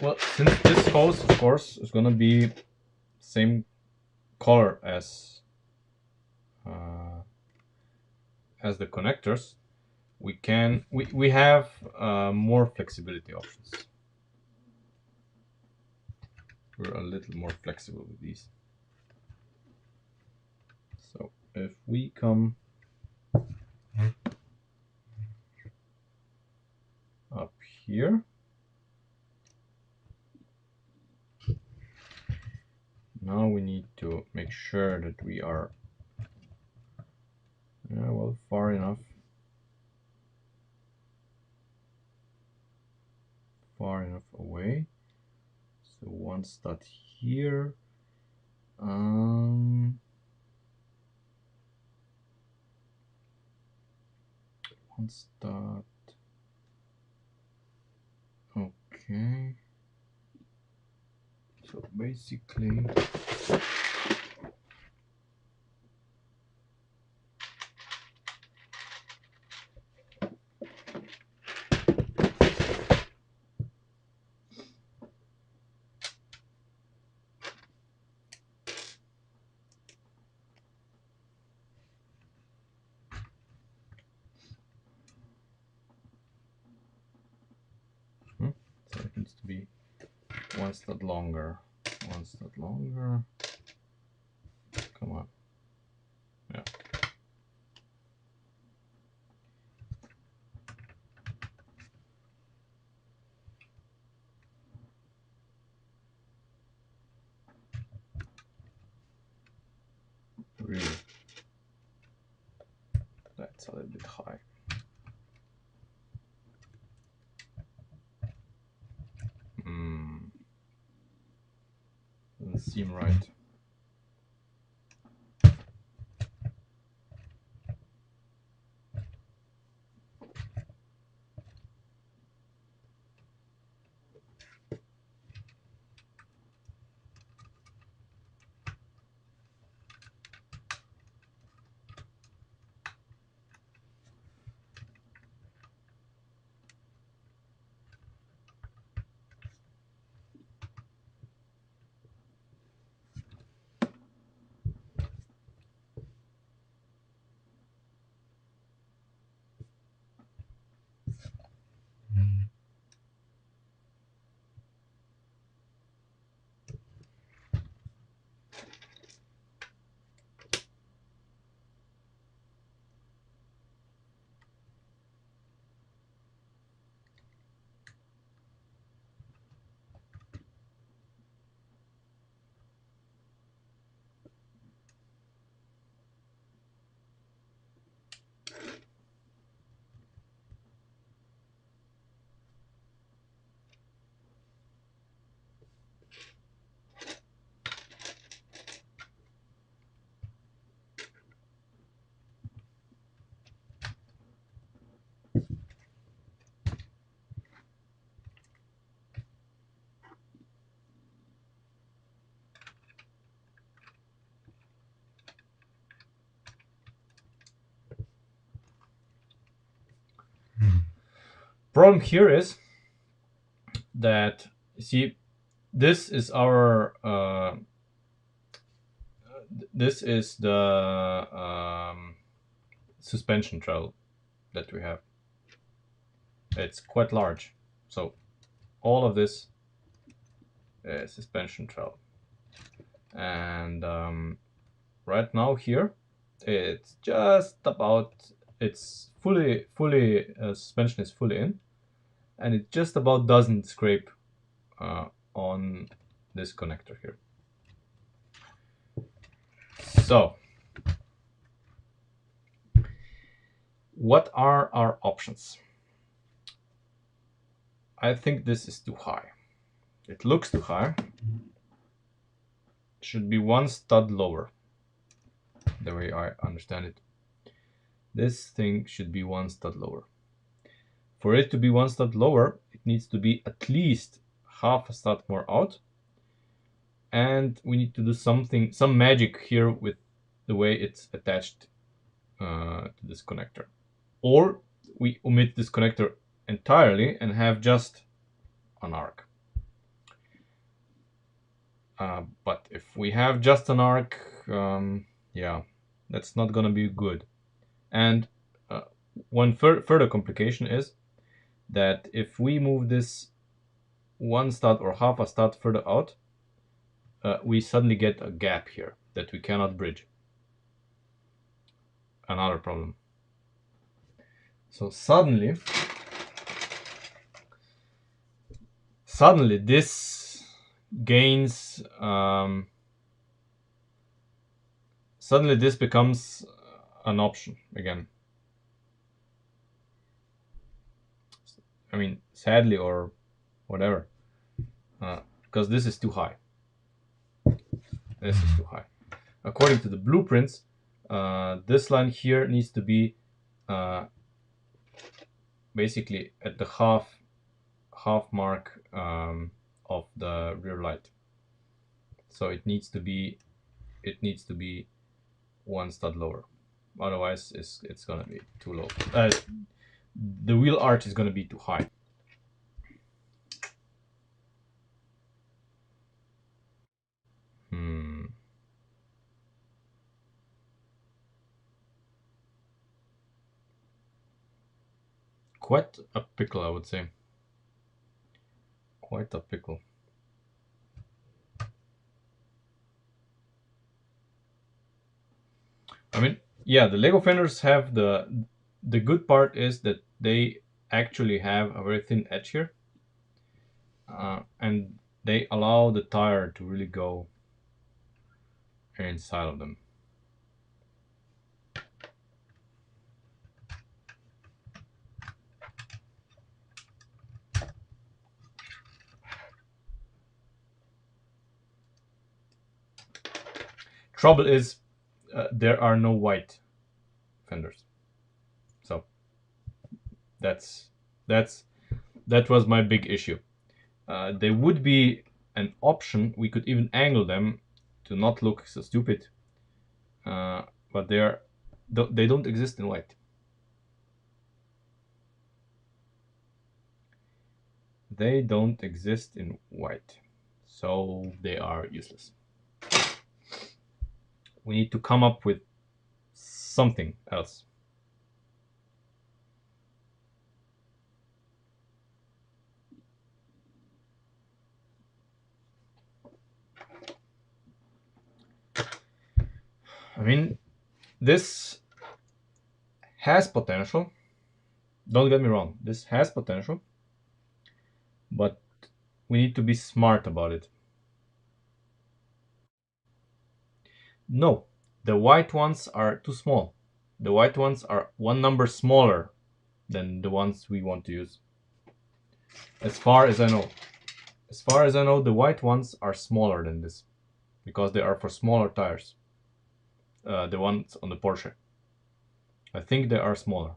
Well, since this hose, of course, is gonna be same color as the connectors, we have more flexibility options. We're a little more flexible with these. So if we come up here, now we need to make sure that we are well far enough away. So one stud here. One stud. Okay. So basically, so it needs to be one stud longer. One stud longer. Come on. Yeah. Really. That's a little bit high. Doesn't seem right. Problem here is that, you see, this is our this is the suspension travel that we have. It's quite large, so all of this is suspension travel, and right now here it's just about, it's fully suspension is fully in, and it just about doesn't scrape on this connector here. So what are our options? I think this is too high. It looks too high. Should be one stud lower, the way I understand it. This thing should be one stud lower. For it to be one stud lower, it needs to be at least half a stud more out, and we need to do something, some magic here with the way it's attached to this connector. Or we omit this connector entirely and have just an arc. But if we have just an arc, yeah, that's not gonna be good. And one further complication is that if we move this one stud or half a stud further out, we suddenly get a gap here that we cannot bridge. Another problem. So suddenly this gains, suddenly this becomes an option again. I mean, sadly or whatever, because this is too high. This is too high. According to the blueprints, this line here needs to be basically at the half mark of the rear light. So it needs to be one stud lower. Otherwise, it's gonna be too low. The wheel arch is gonna be too high. Quite a pickle, I would say. Quite a pickle. I mean, yeah, the Lego fenders have the good part is that they actually have a very thin edge here, and they allow the tire to really go inside of them. Trouble is, there are no white fenders, so that was my big issue. They would be an option. We could even angle them to not look so stupid, but they don't exist in white. They don't exist in white, so they are useless. We need to come up with something else. I mean, this has potential. Don't get me wrong, this has potential, but we need to be smart about it. No, the white ones are too small. The white ones are one number smaller than the ones we want to use. As far as I know. As far as I know, the white ones are smaller than this because they are for smaller tires. The ones on the Porsche. I think they are smaller.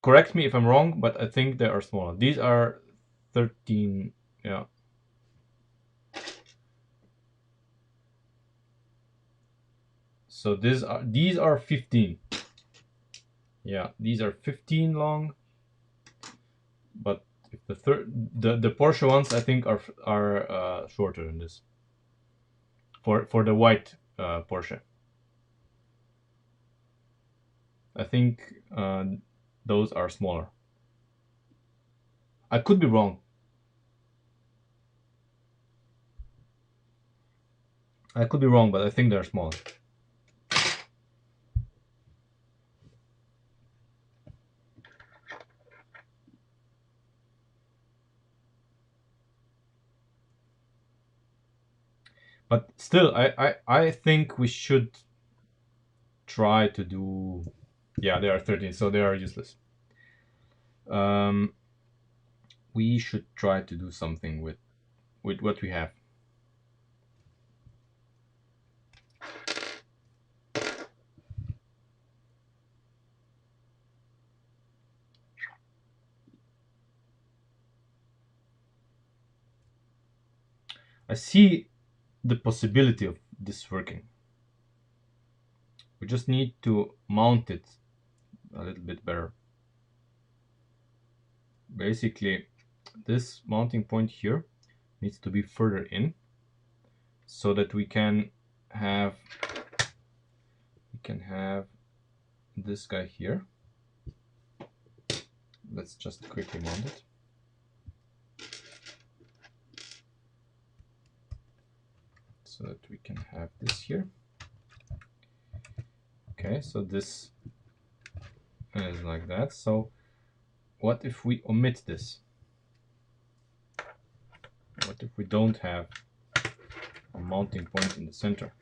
Correct me if I'm wrong, but I think they are smaller. These are 13, yeah. So these are 15. Yeah, these are 15 long. But if the Porsche ones I think are shorter than this. For the white Porsche. I think those are smaller. I could be wrong. But I think they're smaller. But still, I think we should try to do. Yeah, they are 13, so they are useless. We should try to do something with what we have. I see the possibility of this working. We just need to mount it a little bit better. Basically, this mounting point here needs to be further in, so that we can have this guy here. Let's just quickly mount it. So that we can have this here. Okay, so this is like that. So what if we omit this? What if we don't have a mounting point in the center?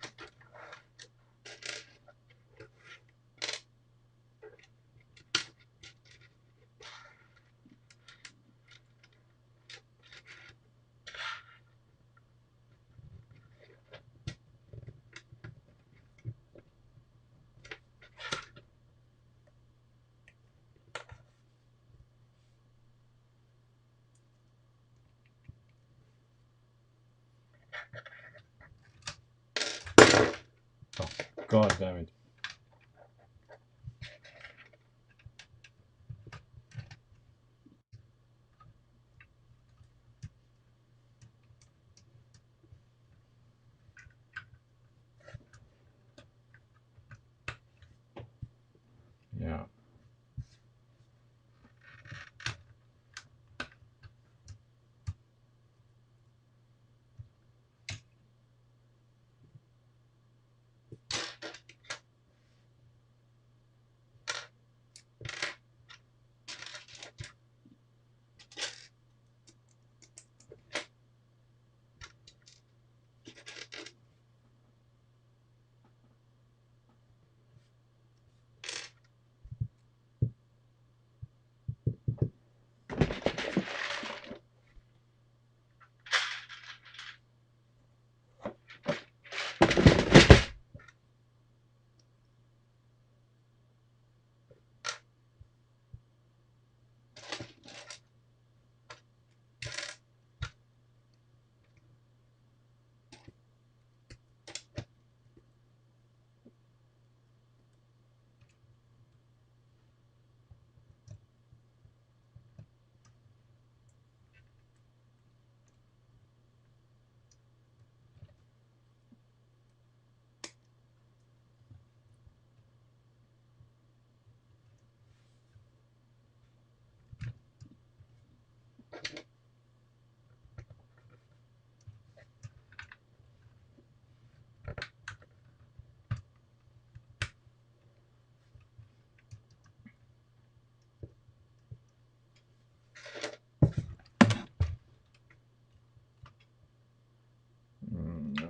Oh, god damn it. Yeah.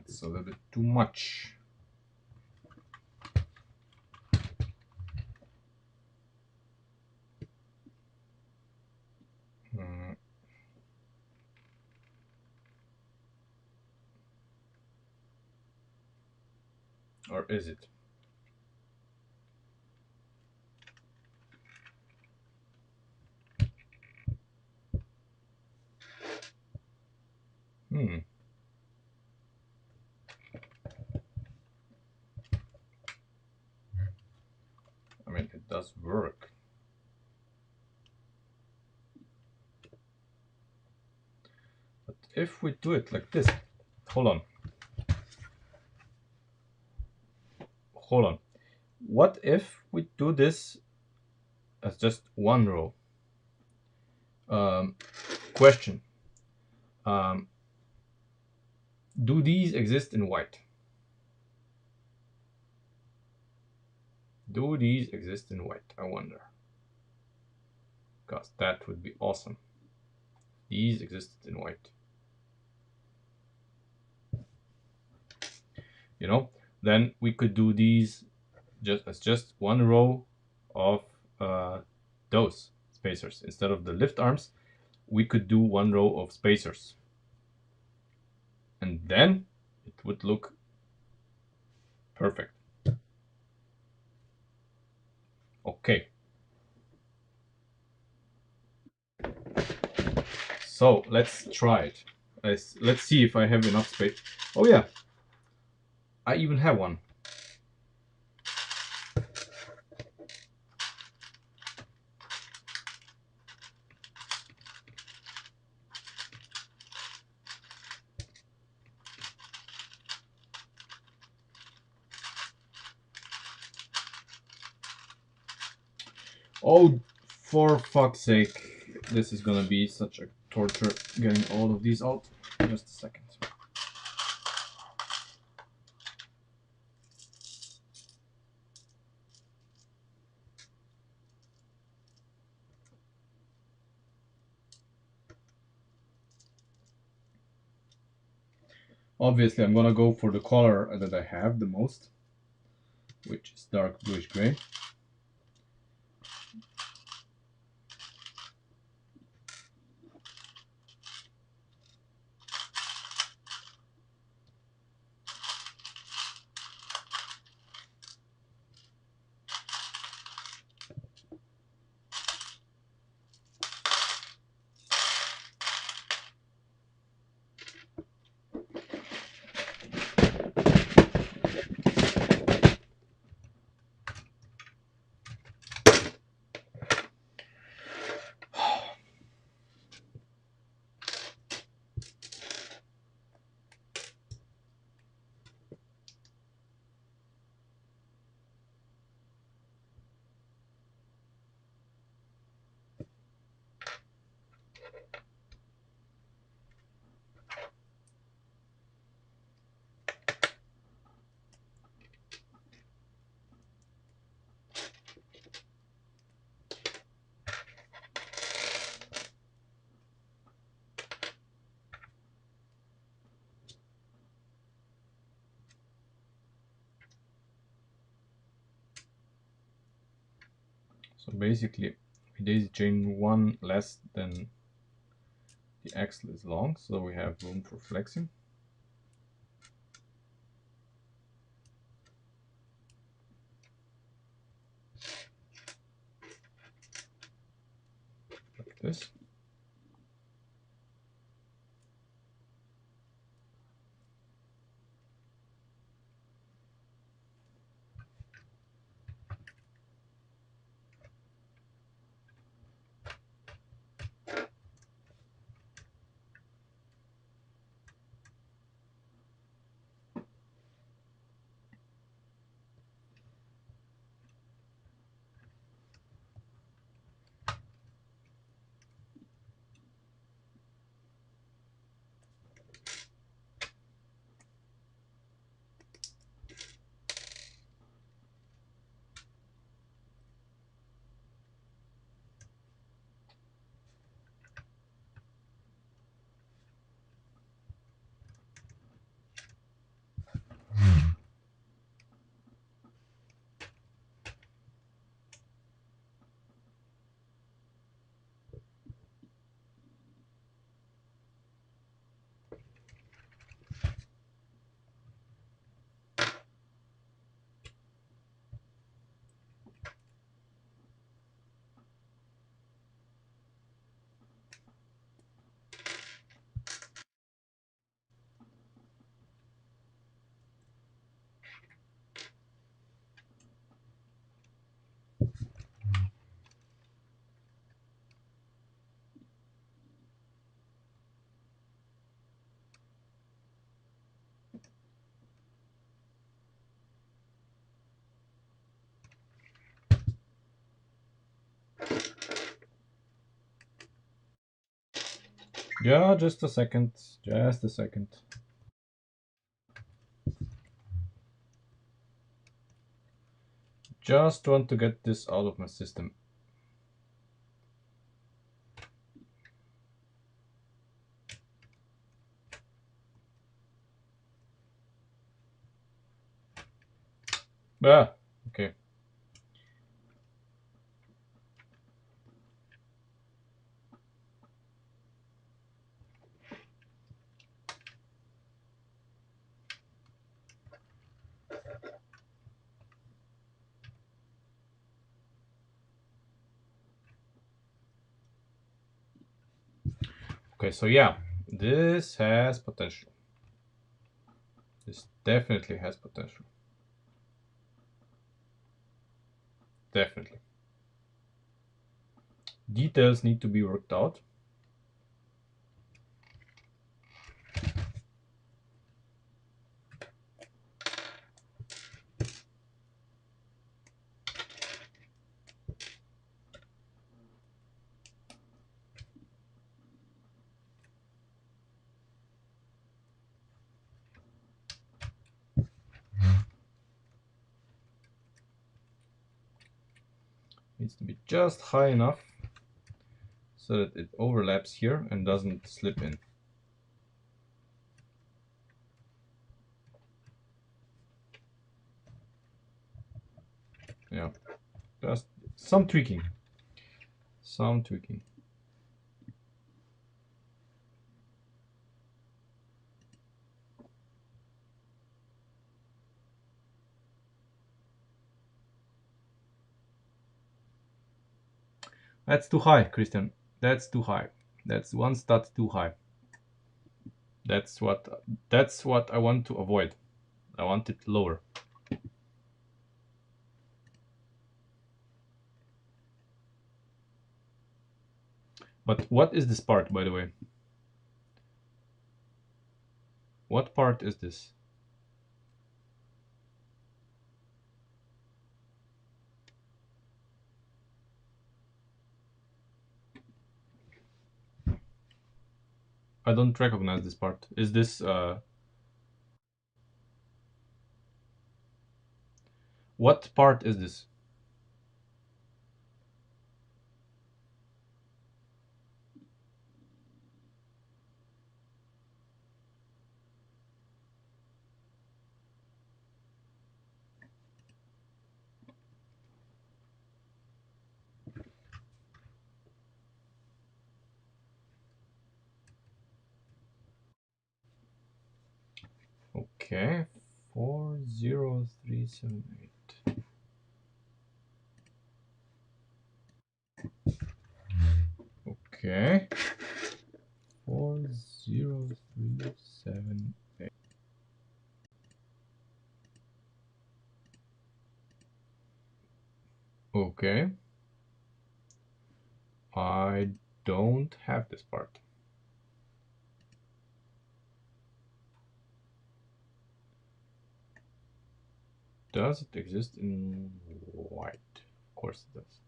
That's a little bit too much. Or is it? Hmm. I mean, it does work. But if we do it like this, hold on. Hold on. What if we do this as just one row? Question. Do these exist in white? Do these exist in white? I wonder. Because that would be awesome. These existed in white. You know, then we could do these just one row of those spacers. Instead of the lift arms, we could do one row of spacers. And then it would look perfect. Okay. So let's try it. Let's see if I have enough space. Oh yeah, I even have one. Oh, for fuck's sake. This is gonna be such a torture getting all of these out. Just a second. Obviously, I'm gonna go for the color that I have the most, which is dark bluish gray. So basically, we daisy chain one less than the axle is long, so we have room for flexing. Like this. Yeah, just a second. Just a second. Just want to get this out of my system. Ah, okay. Okay, so yeah, this has potential. This definitely has potential. Definitely. Details need to be worked out. Needs to be just high enough so that it overlaps here and doesn't slip in. Yeah, just some tweaking. Some tweaking. That's too high, Christian. That's too high. That's one stud too high. That's what I want to avoid. I want it lower. But what is this part, by the way? What part is this? I don't recognize this part. Is this what part is this? Okay, 40378. Okay, 40378. Okay, I don't have this part. Does it exist in white? Of course it does.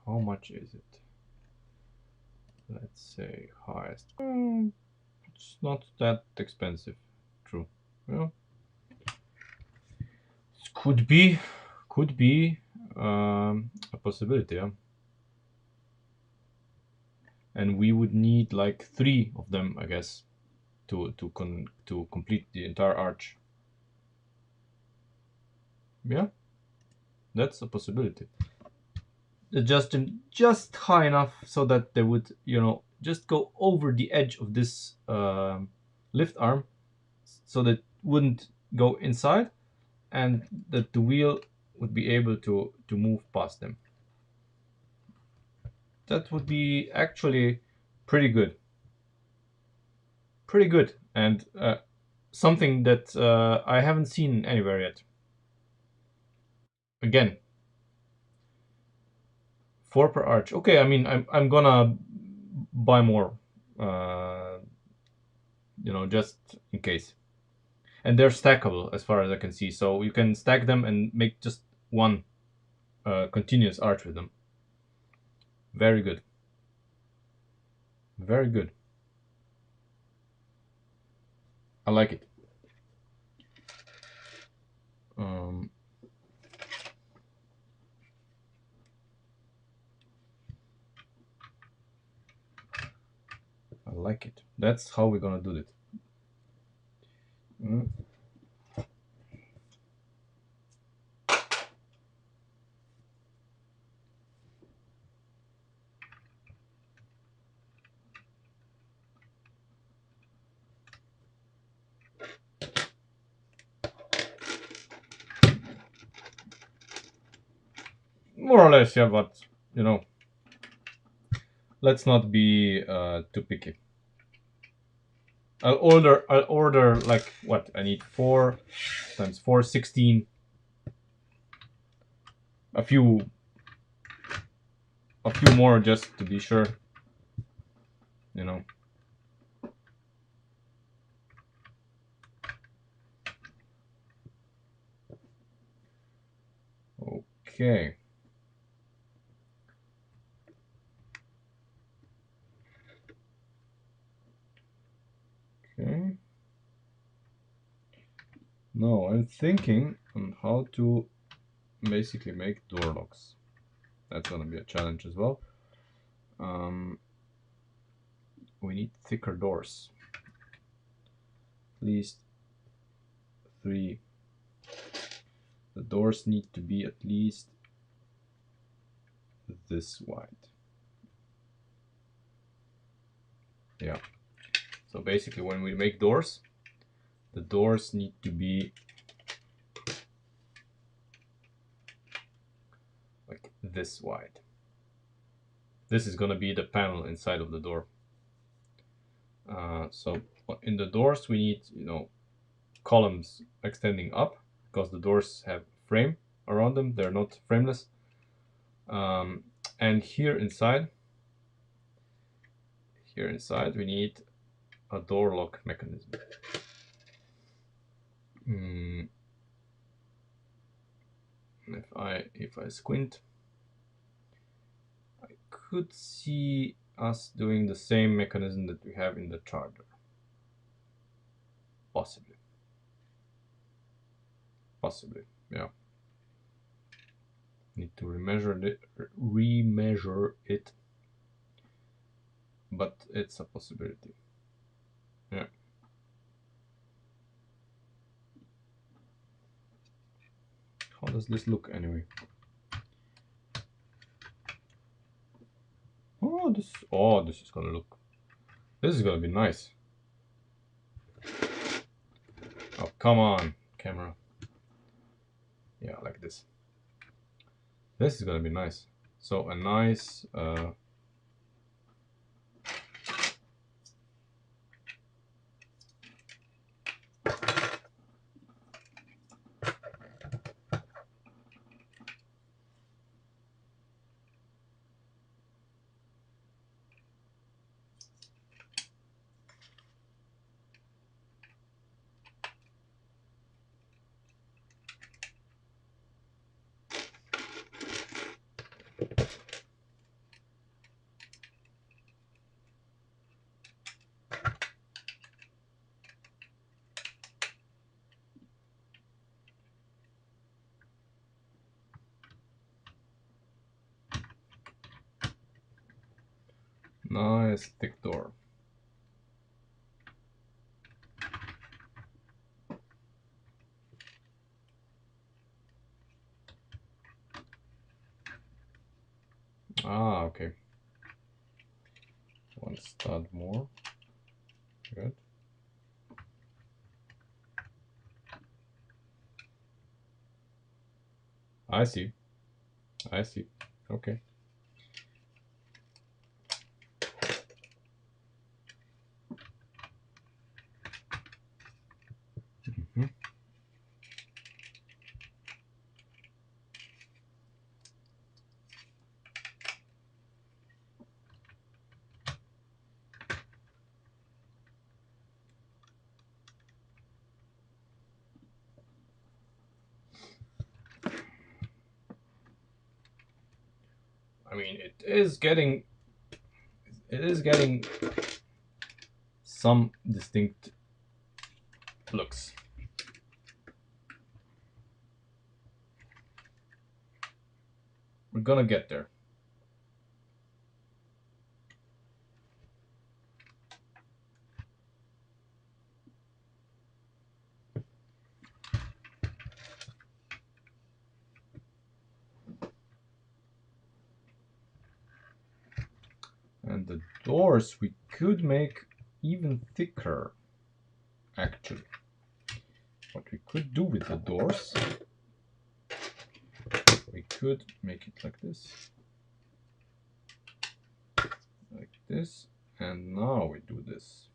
How much is it? Let's say highest. It's not that expensive. True. Well, could be a possibility. Yeah? And we would need like 3 of them, I guess, to complete the entire arch. Yeah, that's a possibility. Just high enough so that they would, just go over the edge of this lift arm, so that wouldn't go inside, and that the wheel would be able to move past them. That would be actually pretty good. Pretty good, and something that I haven't seen anywhere yet. Again, 4 per arch. Okay, I mean, I'm gonna buy more, uh, just in case. And they're stackable as far as I can see, so you can stack them and make just one continuous arch with them. Very good. Very good. I like it. Um, I like it. That's how we're gonna do it. Mm. More or less, yeah, but let's not be too picky. I'll order like what I need, 4 times 4, 16. A few more just to be sure. You know. Okay. Okay. Now I'm thinking on how to basically make door locks. That's gonna be a challenge as well. We need thicker doors. At least 3. The doors need to be at least this wide. Yeah. So basically when we make doors, the doors need to be like this wide. This is gonna be the panel inside of the door. So in the doors we need, columns extending up because the doors have frame around them. They're not frameless. And here inside we need a door lock mechanism. If I squint, I could see us doing the same mechanism that we have in the charger. Possibly, yeah. Need to remeasure it, but it's a possibility. Yeah. How does this look anyway? This is gonna look. This is gonna be nice. Oh, come on, camera. Yeah, like this. This is gonna be nice. So a nice thick door. Okay. 1 stud more. Good. I see. Okay. I mean, it is getting some distinct looks. We're gonna get there. And the doors we could make even thicker, actually. What we could do with the doors, we could make it like this, and now we do this.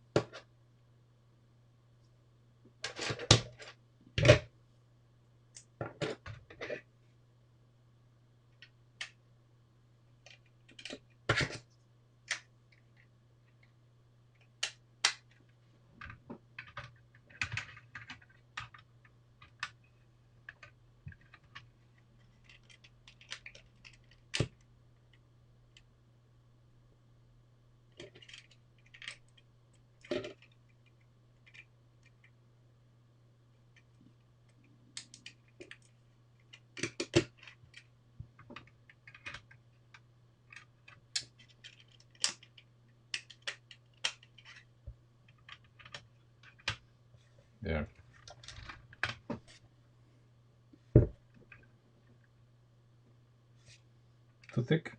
There. Too thick?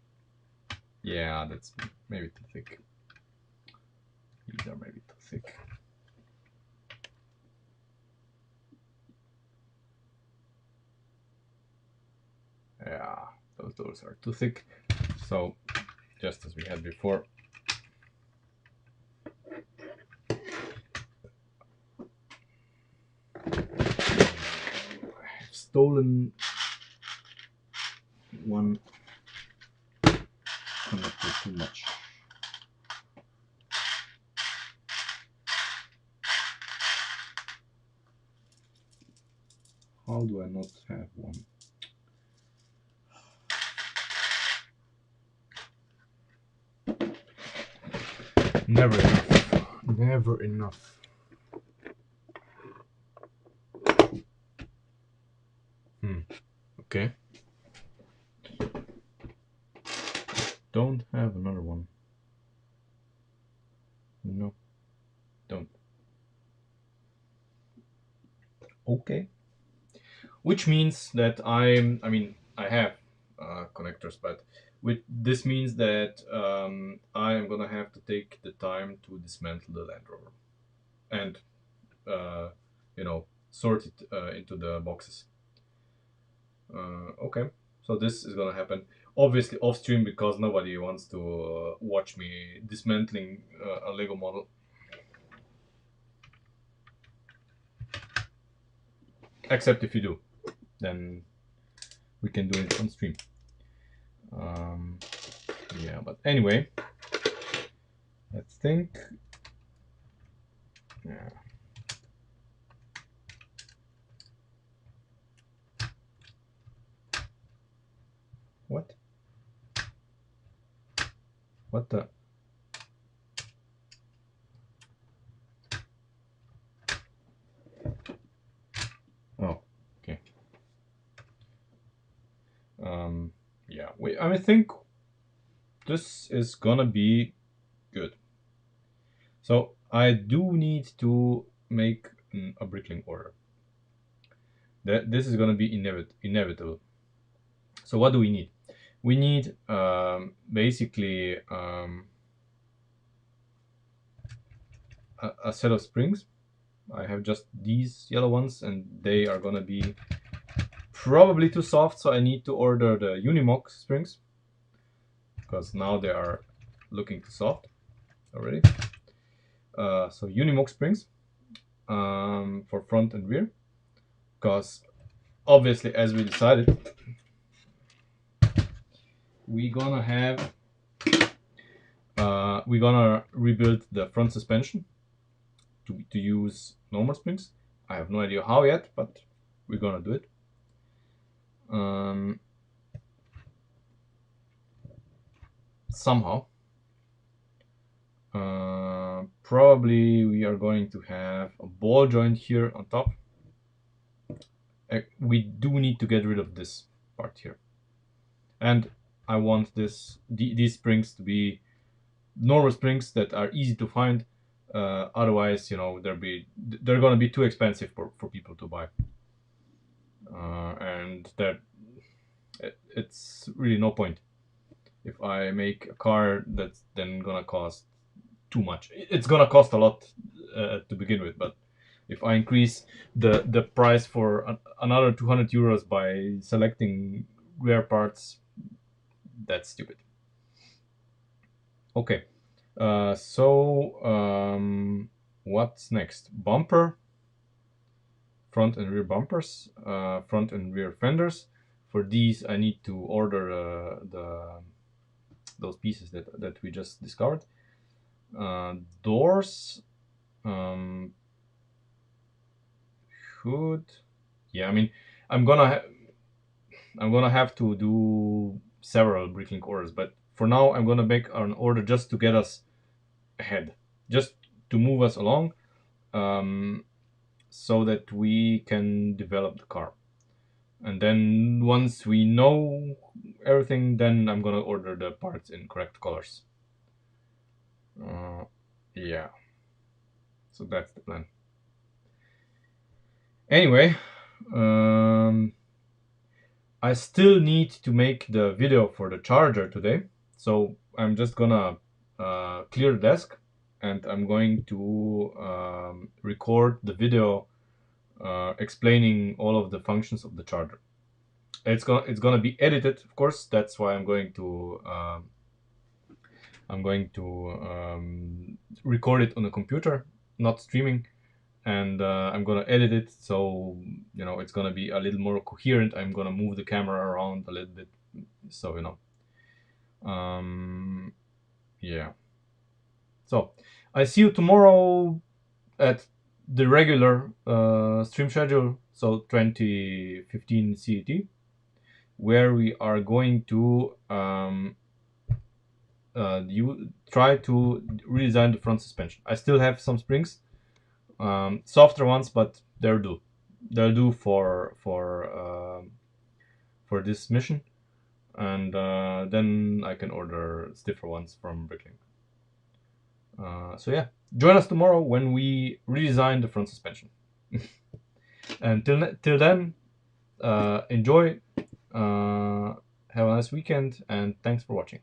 Yeah, that's maybe too thick. These are maybe too thick. Yeah, those doors are too thick. So, just as we had before. I've stolen one connector too much. How do I not have one? Never enough. Never enough. Okay. Don't have another one. No, don't. Okay. Which means that I mean, I have connectors, but this means that I am gonna have to take the time to dismantle the Land Rover and, uh, sort it into the boxes. Okay, so this is gonna happen obviously off stream because nobody wants to watch me dismantling a Lego model. Except if you do, then we can do it on stream. Yeah, but anyway, let's think. Yeah. What? What the? Oh, okay. Yeah. I think this is gonna be good. So I do need to make a bricklink order. This is gonna be inevitable. So what do we need? We need basically a set of springs. I have just these yellow ones, and they are gonna be probably too soft, so I need to order the Unimog springs because now they are looking too soft already. So Unimog springs for front and rear, because obviously, as we decided, we're gonna rebuild the front suspension to use normal springs. I have no idea how yet, but we're gonna do it. Somehow. Probably we are going to have a ball joint here on top. We do need to get rid of this part here, and I want these springs to be normal springs that are easy to find. Otherwise, they're gonna be too expensive for people to buy, and that it's really no point if I make a car that's then gonna cost too much. It's gonna cost a lot to begin with, but if I increase the price for another 200 euros by selecting rare parts, that's stupid. Okay, so what's next? Bumper, front and rear bumpers, front and rear fenders. For these, I need to order those pieces that we just discovered. Doors, should, yeah. I mean, I'm gonna have to do several bricklink orders, but for now, I'm gonna make an order just to get us ahead, just to move us along, so that we can develop the car. And then once we know everything, then I'm gonna order the parts in correct colors. Yeah. So that's the plan. Anyway, um, I still need to make the video for the charger today, so I'm just gonna clear the desk, and I'm going to record the video explaining all of the functions of the charger. It's gonna be edited, of course. That's why I'm going to record it on a computer, not streaming, and I'm gonna edit it so it's gonna be a little more coherent. I'm gonna move the camera around a little bit, so um, yeah. So I see you tomorrow at the regular stream schedule, so 2015 CET, where we are going to you try to redesign the front suspension. I still have some springs, softer ones, but they'll do. They'll do for this mission, and then I can order stiffer ones from Bricklink. So yeah, join us tomorrow when we redesign the front suspension. And till then, enjoy. Have a nice weekend, and thanks for watching.